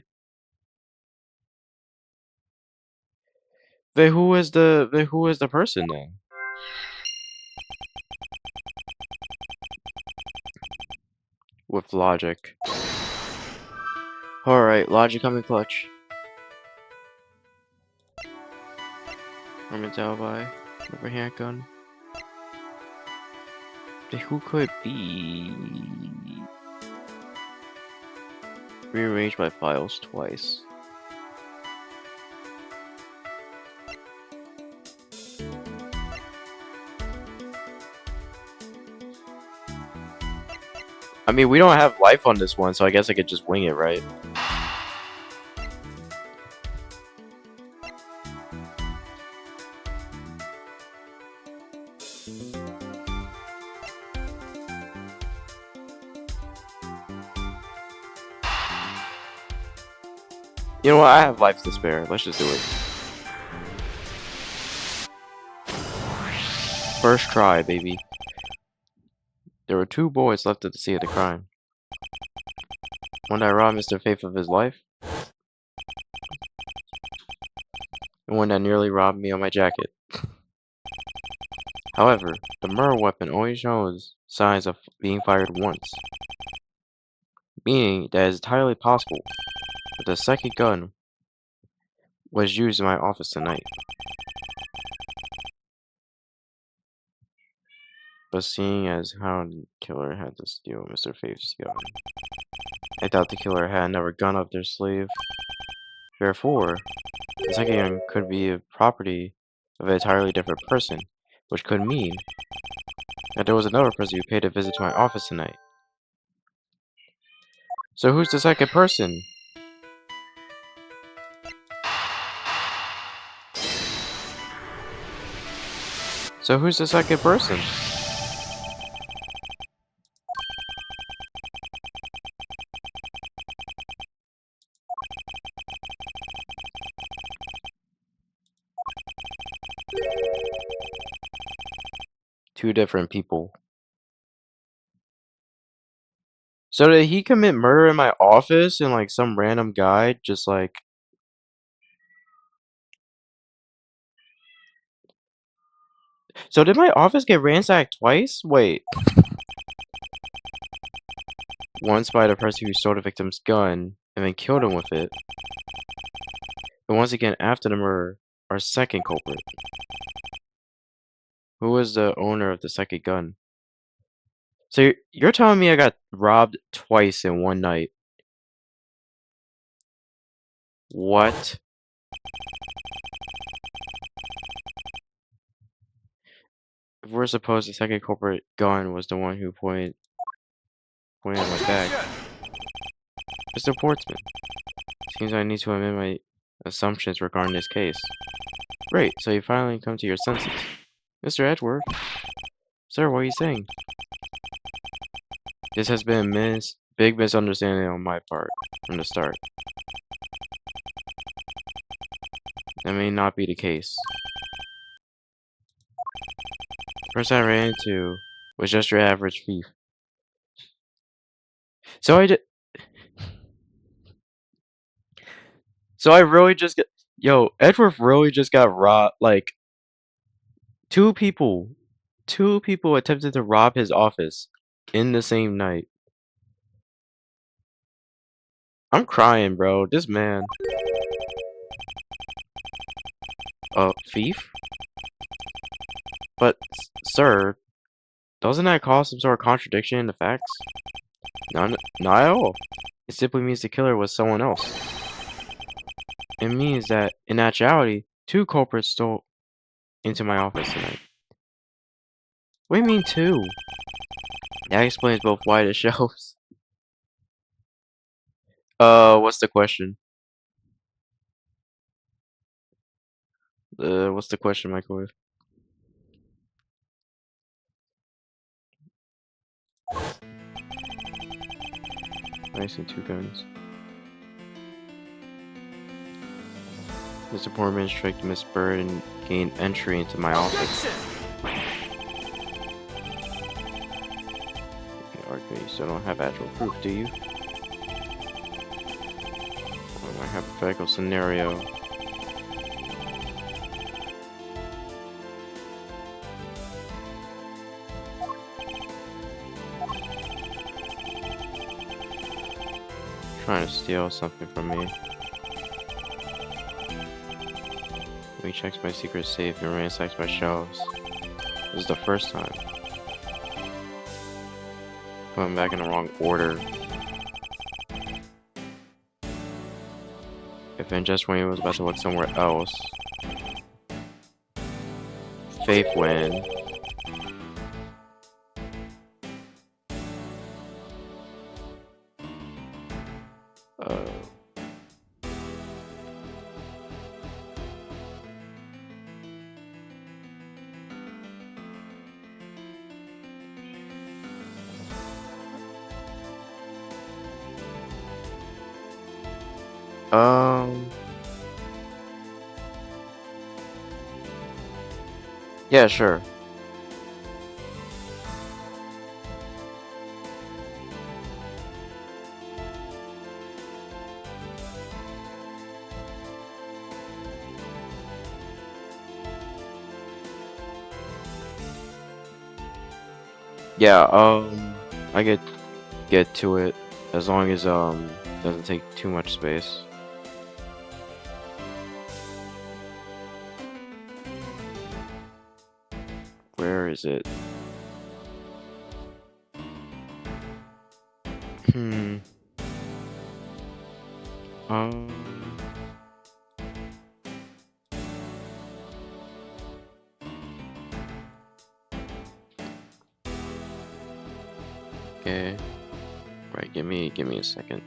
Then who is the person then? With logic. Alright, logic coming clutch. Herman's alibi. Rubber handgun. Then who could it be? Rearranged my files twice. I mean, we don't have life on this one, so I guess I could just wing it, right? You know what? I have life to spare. Let's just do it. First try, baby. There were 2 boys left at the scene of the crime. One that robbed Mr. Faith of his life, and one that nearly robbed me of my jacket. However, the murder weapon only shows signs of being fired once, meaning that it is entirely possible that the second gun was used in my office tonight. But seeing as how the killer had to steal Mr. Faith's gun, I thought the killer had another gun up their sleeve. Therefore, the second gun could be a property of an entirely different person, which could mean that there was another person who paid a visit to my office tonight. So who's the second person? So who's the second person? Two different people. So did he commit murder in my office and like some random guy just like... So did my office get ransacked twice? Wait. Once by the person who stole the victim's gun and then killed him with it. And once again after the murder, our second culprit. Who was the owner of the second gun? So you're telling me I got robbed twice in one night? What? If we're supposed the second culprit gun was the one who pointed at my back. Mr. Portsman, seems I need to amend my assumptions regarding this case. Great, so you finally come to your senses. Mr. Edgeworth? Sir, what are you saying? This has been a big misunderstanding on my part from the start. That may not be the case. The person I ran into was just your average thief. So I did... So I really just get... Yo, Edgeworth really just got robbed. Like, two people attempted to rob his office in the same night. I'm crying, bro. This man... thief? But, sir, doesn't that cause some sort of contradiction in the facts? Not at all. It simply means the killer was someone else. It means that, in actuality, 2 culprits stole into my office tonight. What do you mean 2? That explains both why the shows. What's the question? What's the question, Microwave? I see 2 guns. Mr. Portman tricked Miss Bird and gained entry into my office. Okay, you still don't have actual proof, do you? Well, my hypothetical scenario. Trying to steal something from me. When he checks my secret safe and ransacks my shelves. This is the first time. Put him back in the wrong order. If then just when he was about to look somewhere else, Faith went in. Uh, um, yeah, sure. Yeah, I could get to it as long as doesn't take too much space. Where is it? Hmm. Um. Okay. Right. Give me a second.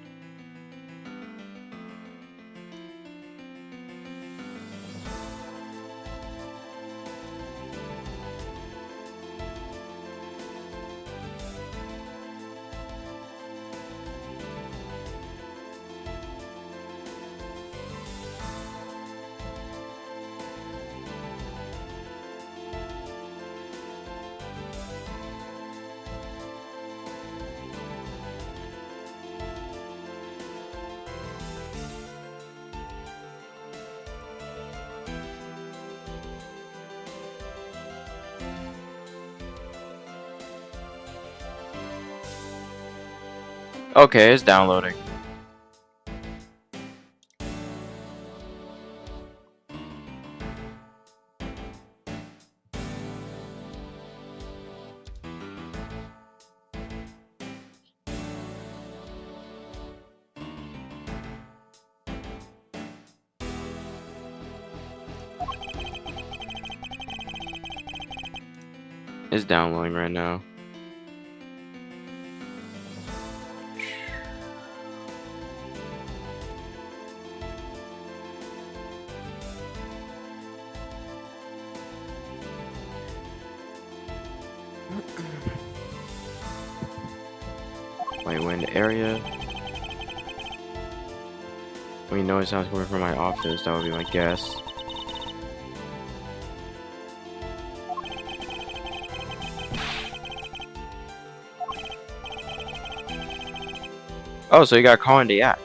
Okay, it's downloading. It's downloading right now. Wait, we're in the area. We know it sounds coming from my office. That would be my guess. Oh, so you got caught in the act.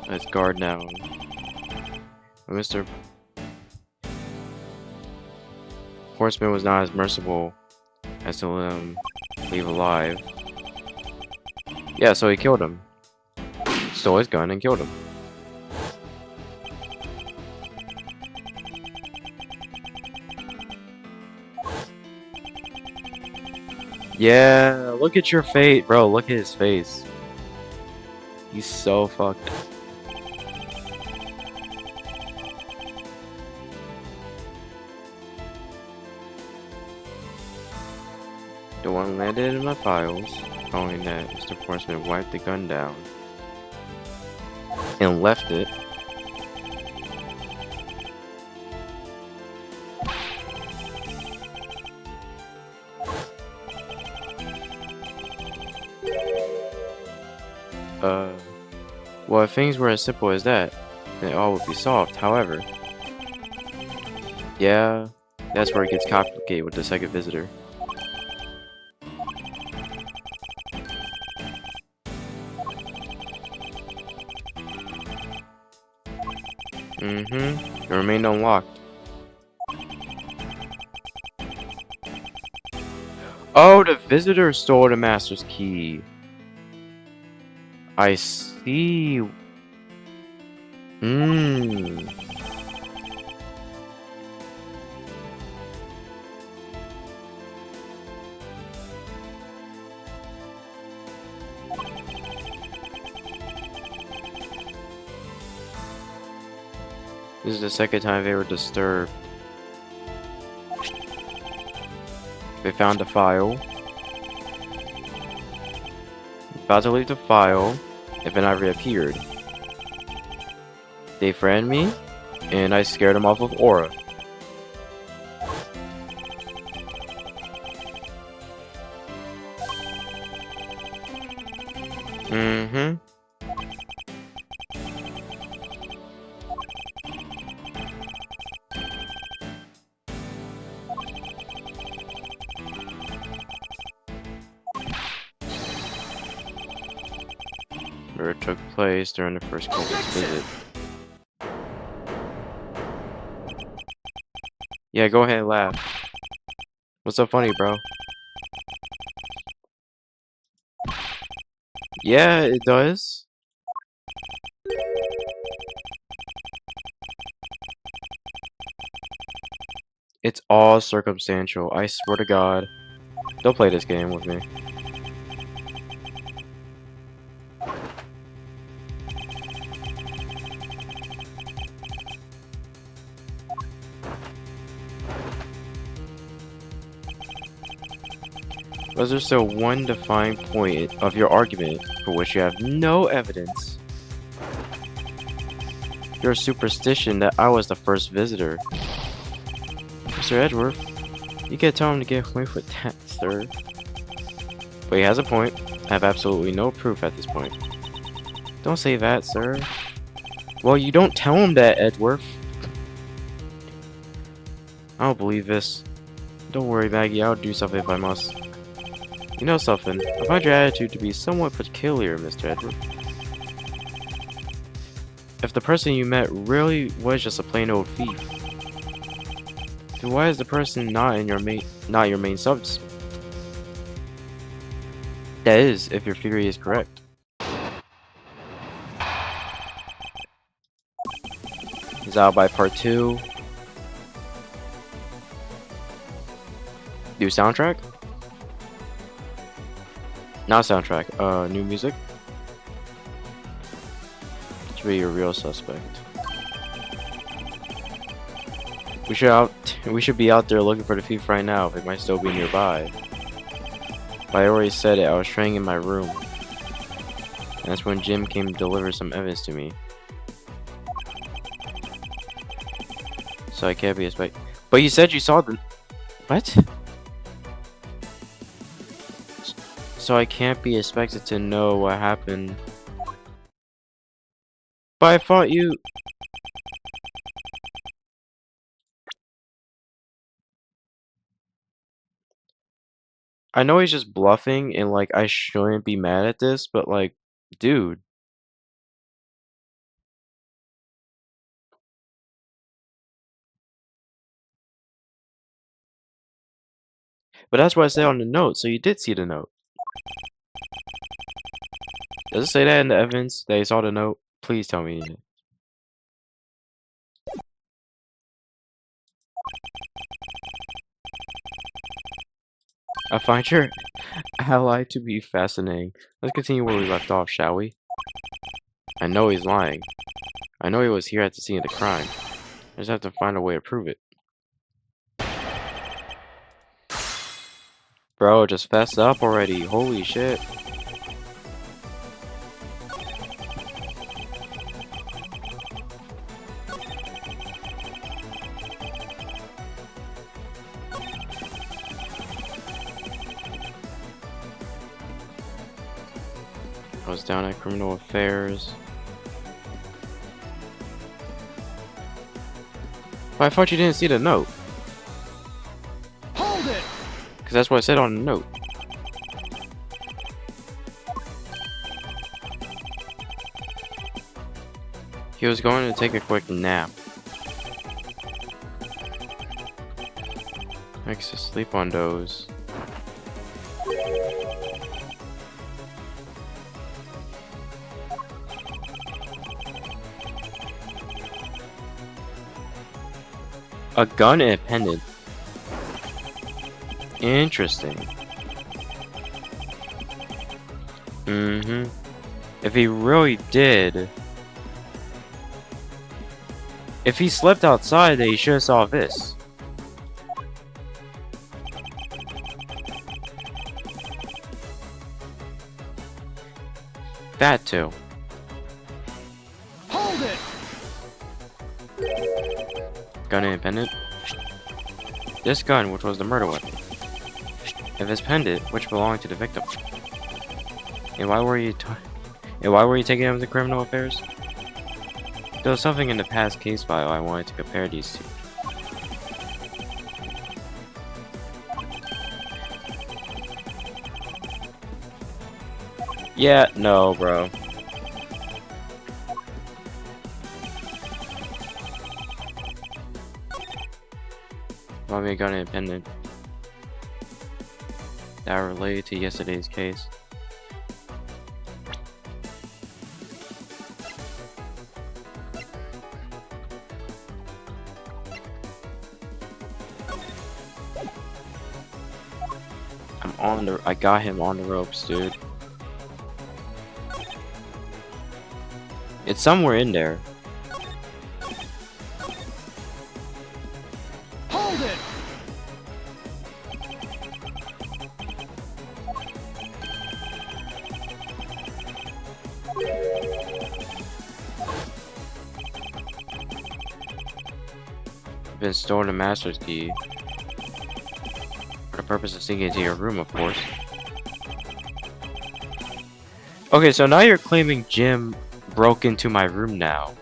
Let's guard down. Mr. Horseman was not as merciful as to let him leave alive. Yeah, so he killed him. Stole his gun and killed him. Yeah, look at your face, bro. Look at his face. He's so fucked. The one landed in my files, knowing that Mr. Horseman wiped the gun down and left it. Well, if things were as simple as that, then it all would be solved. However, yeah, that's where it gets complicated with the second visitor. It remained unlocked. Oh, the visitor stole the master's key. I see. This is the second time they were disturbed. They found the file. About to leave the file, and then I reappeared. They friended me, and I scared them off with Aura. Mm-hmm. Murder took place during the first cultist visit. Yeah, go ahead and laugh. What's so funny, bro? Yeah, it does. It's all circumstantial. I swear to God. Don't play this game with me. Was there still one defined point of your argument for which you have no evidence? Your superstition that I was the first visitor. Mr. Edgeworth, you can't tell him to get away with that, sir. But he has a point. I have absolutely no proof at this point. Don't say that, sir. Well, you don't tell him that, Edgeworth. I don't believe this. Don't worry, Maggie, I'll do something if I must. You know something, I find your attitude to be somewhat peculiar, Mr. Edgeworth. If the person you met really was just a plain old thief, then why is the person not your main subject? That is, if your theory is correct. Is out by part 2. New soundtrack? Not soundtrack, new music? Should be your real suspect. We should be out there looking for the thief right now. It might still be nearby. But I already said it, I was training in my room. And that's when Jim came to deliver some evidence to me. So I can't be expected. But you said you saw the... What? So I can't be expected to know what happened. But I thought you... I know he's just bluffing and like I shouldn't be mad at this, but like, dude. But that's what I said on the note, so you did see the note. Does it say that in the evidence that you saw the note? Please tell me. I find your ally to be fascinating. Let's continue where we left off, shall we? I know he's lying. I know he was here at the scene of the crime. I just have to find a way to prove it. Bro, just fess up already. Holy shit. I was down at Criminal Affairs. But I thought you didn't see the note. Hold it! Because that's what I said on the note. He was going to take a quick nap. Likes to sleep on those. A gun and a pendant. Interesting. If he really did... If he slept outside, then he should have saw this. That too. Hold it! Gun independent. This gun, which was the murder weapon. If it's pendant, which belonged to the victim. And why were you taking him to criminal affairs? There was something in the past case file I wanted to compare these two. Yeah, no, bro. Want me a gun independent that related to yesterday's case. I got him on the ropes, dude. It's somewhere in there. Hold it! Been stored a master's key. For the purpose of sneaking into your room, of course. Okay, so now you're claiming Jim broke into my room now.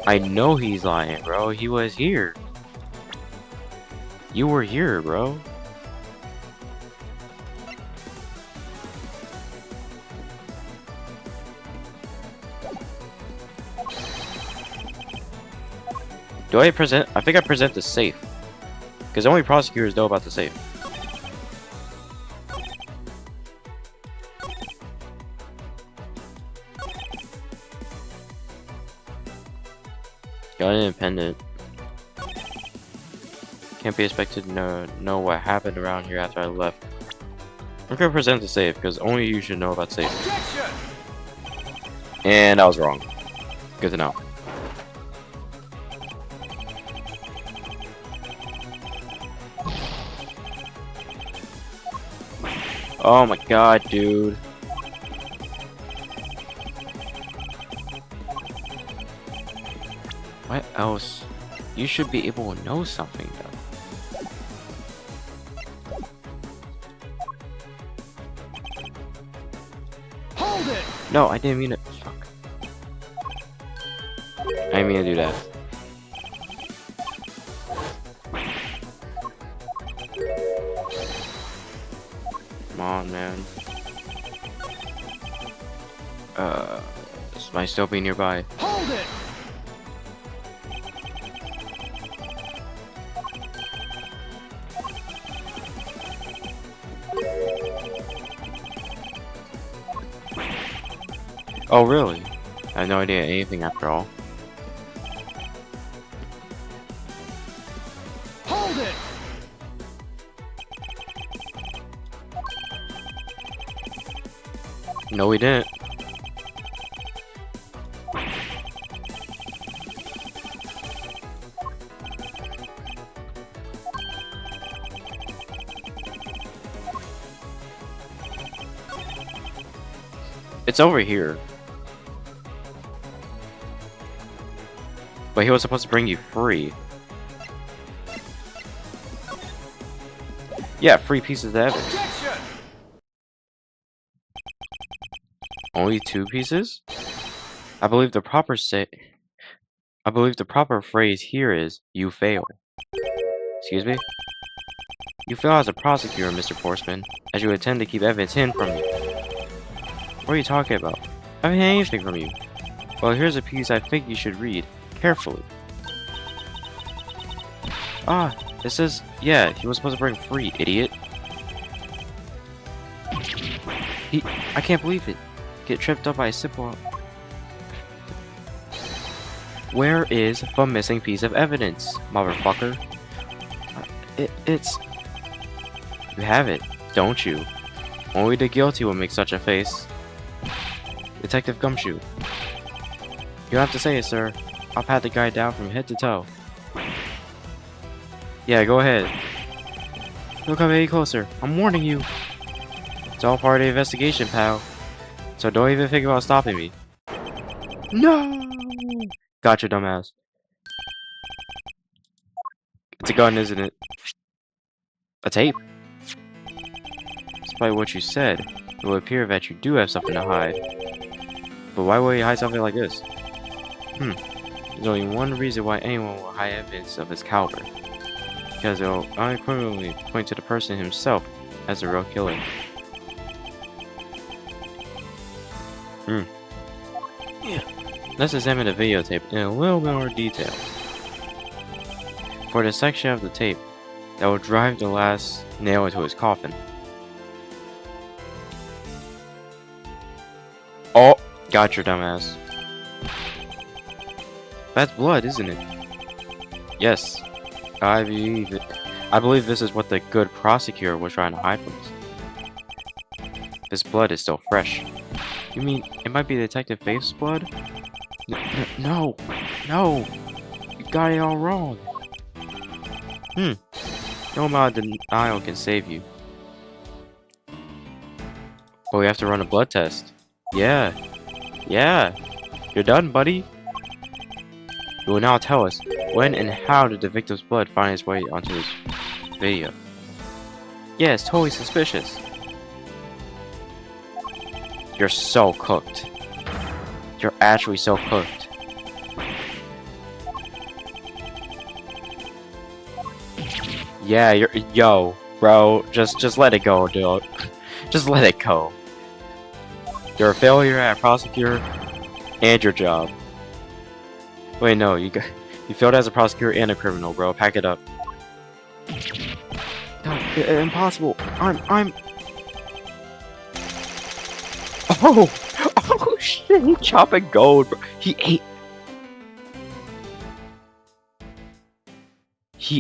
I know he's lying, bro. He was here. You were here, bro. Do I present? I think I present the safe. Because only prosecutors know about the safe. Got independent. Can't be expected to know what happened around here after I left. I'm gonna present the safe because only you should know about safe. Objection! And I was wrong. Good to know. Oh my god, dude. What else? You should be able to know something, though. Hold it! No, I didn't mean to. Fuck. I didn't mean to do that. Come on, man. This might still be nearby. Hold it! Oh, really? I had no idea anything after all. Hold it! No, we didn't. It's over here. But he was supposed to bring you free. Yeah, free pieces of evidence. Objection! Only 2 pieces? I believe the proper phrase here is you fail. Excuse me? You fail as a prosecutor, Mr. Portsman, as you intend to keep evidence hidden from you. What are you talking about? I haven't hid anything from you. Well, here's a piece I think you should read carefully. Ah, it says, yeah, he was supposed to bring free, idiot. I can't believe it. Get tripped up by a simple... Where is the missing piece of evidence, motherfucker? It's... You have it, don't you? Only the guilty will make such a face. Detective Gumshoe. You have to say it, sir. I'll pat the guy down from head to toe. Yeah, go ahead. Don't come any closer. I'm warning you. It's all part of the investigation, pal. So don't even think about stopping me. No! Gotcha, dumbass. It's a gun, isn't it? A tape? Despite what you said, it would appear that you do have something to hide. But why would you hide something like this? There's only one reason why anyone will hide evidence of his caliber. Because it will unequivocally point to the person himself as the real killer. Let's examine the videotape in a little bit more detail. For the section of the tape that will drive the last nail into his coffin. Oh, got your dumbass. That's blood, isn't it? Yes, I believe it. I believe this is what the good prosecutor was trying to hide from us. This blood is still fresh. You mean it might be Detective Faith's blood? No, you got it all wrong. No amount of denial can save you. But we have to run a blood test. Yeah, you're done, buddy. You will now tell us when and how did the victim's blood find its way onto this video. Yeah, it's totally suspicious. You're so cooked. You're actually so cooked. Yeah, yo, bro, just let it go, dude. Just let it go. You're a failure at prosecutor and your job. Wait, no, you failed as a prosecutor and a criminal, bro. Pack it up. No, impossible. I'm. Oh shit! He chopping gold, bro. He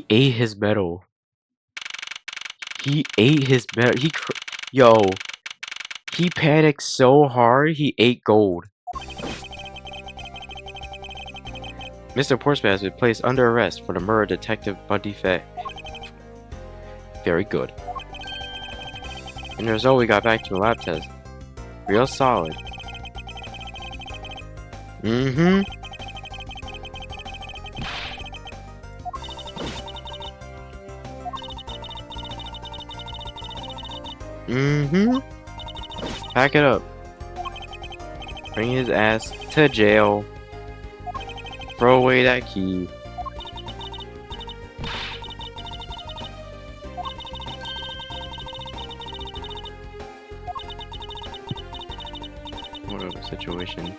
ate his medal. He ate his medal. Yo, he panicked so hard he ate gold. Mr. Portsman has been placed under arrest for the murder of Detective Bundy Fay. Very good. And the result we got back to a lab test. Real solid. Mm-hmm. Pack it up. Bring his ass to jail. Throw away that key. Whatever situation.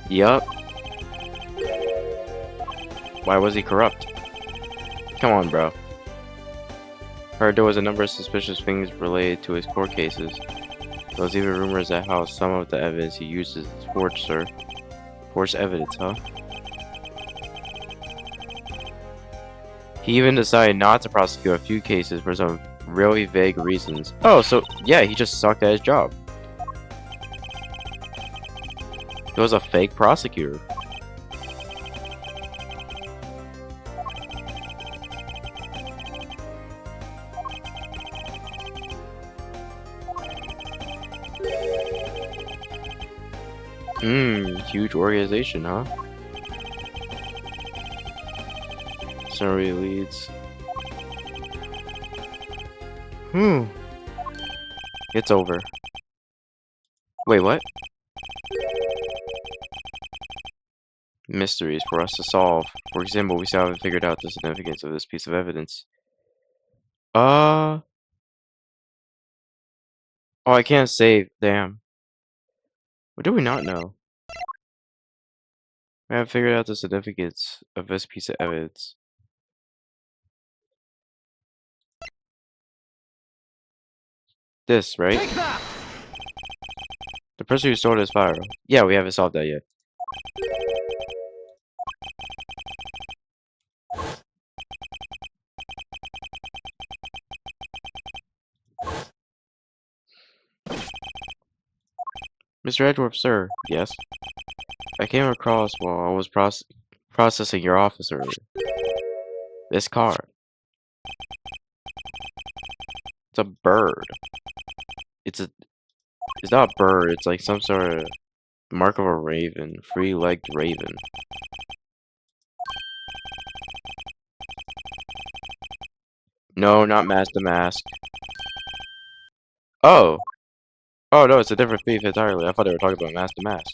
Yup. Why was he corrupt? Come on, bro. Heard there was a number of suspicious things related to his court cases. There was even rumors that how some of the evidence he used is forged, sir. Forged evidence, huh? He even decided not to prosecute a few cases for some really vague reasons. Oh, so yeah, he just sucked at his job. He was a fake prosecutor. Huge organization, huh? Summary leads. It's over. Wait, what? Mysteries for us to solve. For example, we still haven't figured out the significance of this piece of evidence. Oh, I can't save. Damn. What do we not know? We haven't figured out the significance of this piece of evidence. This, right? Take that! The person who stole this fire. Yeah, we haven't solved that yet. Mr. Edgeworth, sir. Yes. I came across while I was processing your office earlier. This card. It's a bird. It's not a bird, it's like some sort of mark of a raven. Three-legged raven. No, not Mask the Mask. Oh! Oh no, it's a different thief entirely. I thought they were talking about Mask the Mask.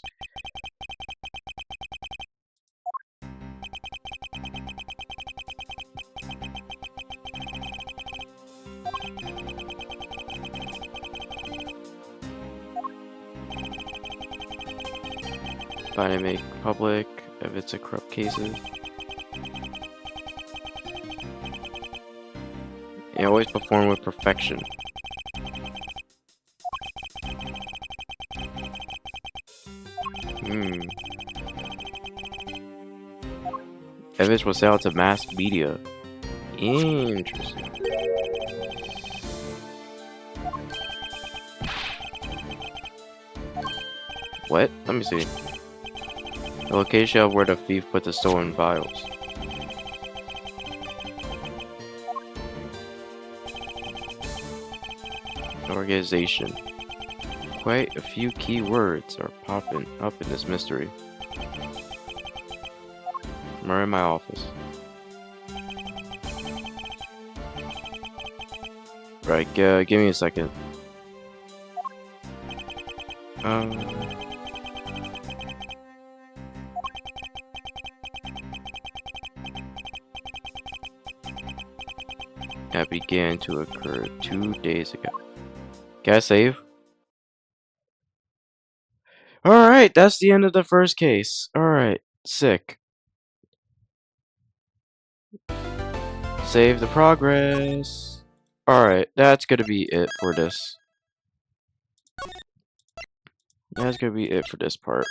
Find and make public if it's a corrupt cases. And always perform with perfection. Evidence was sell to mass media. Interesting. What? Let me see. The location of where the thief put the stolen vials. Organization. Quite a few key words are popping up in this mystery. I'm in my office. Right, give me a second. That began to occur 2 days ago. Can I save? Alright, that's the end of the first case. Alright, sick. Save the progress. Alright, that's gonna be it for this. That's gonna be it for this part.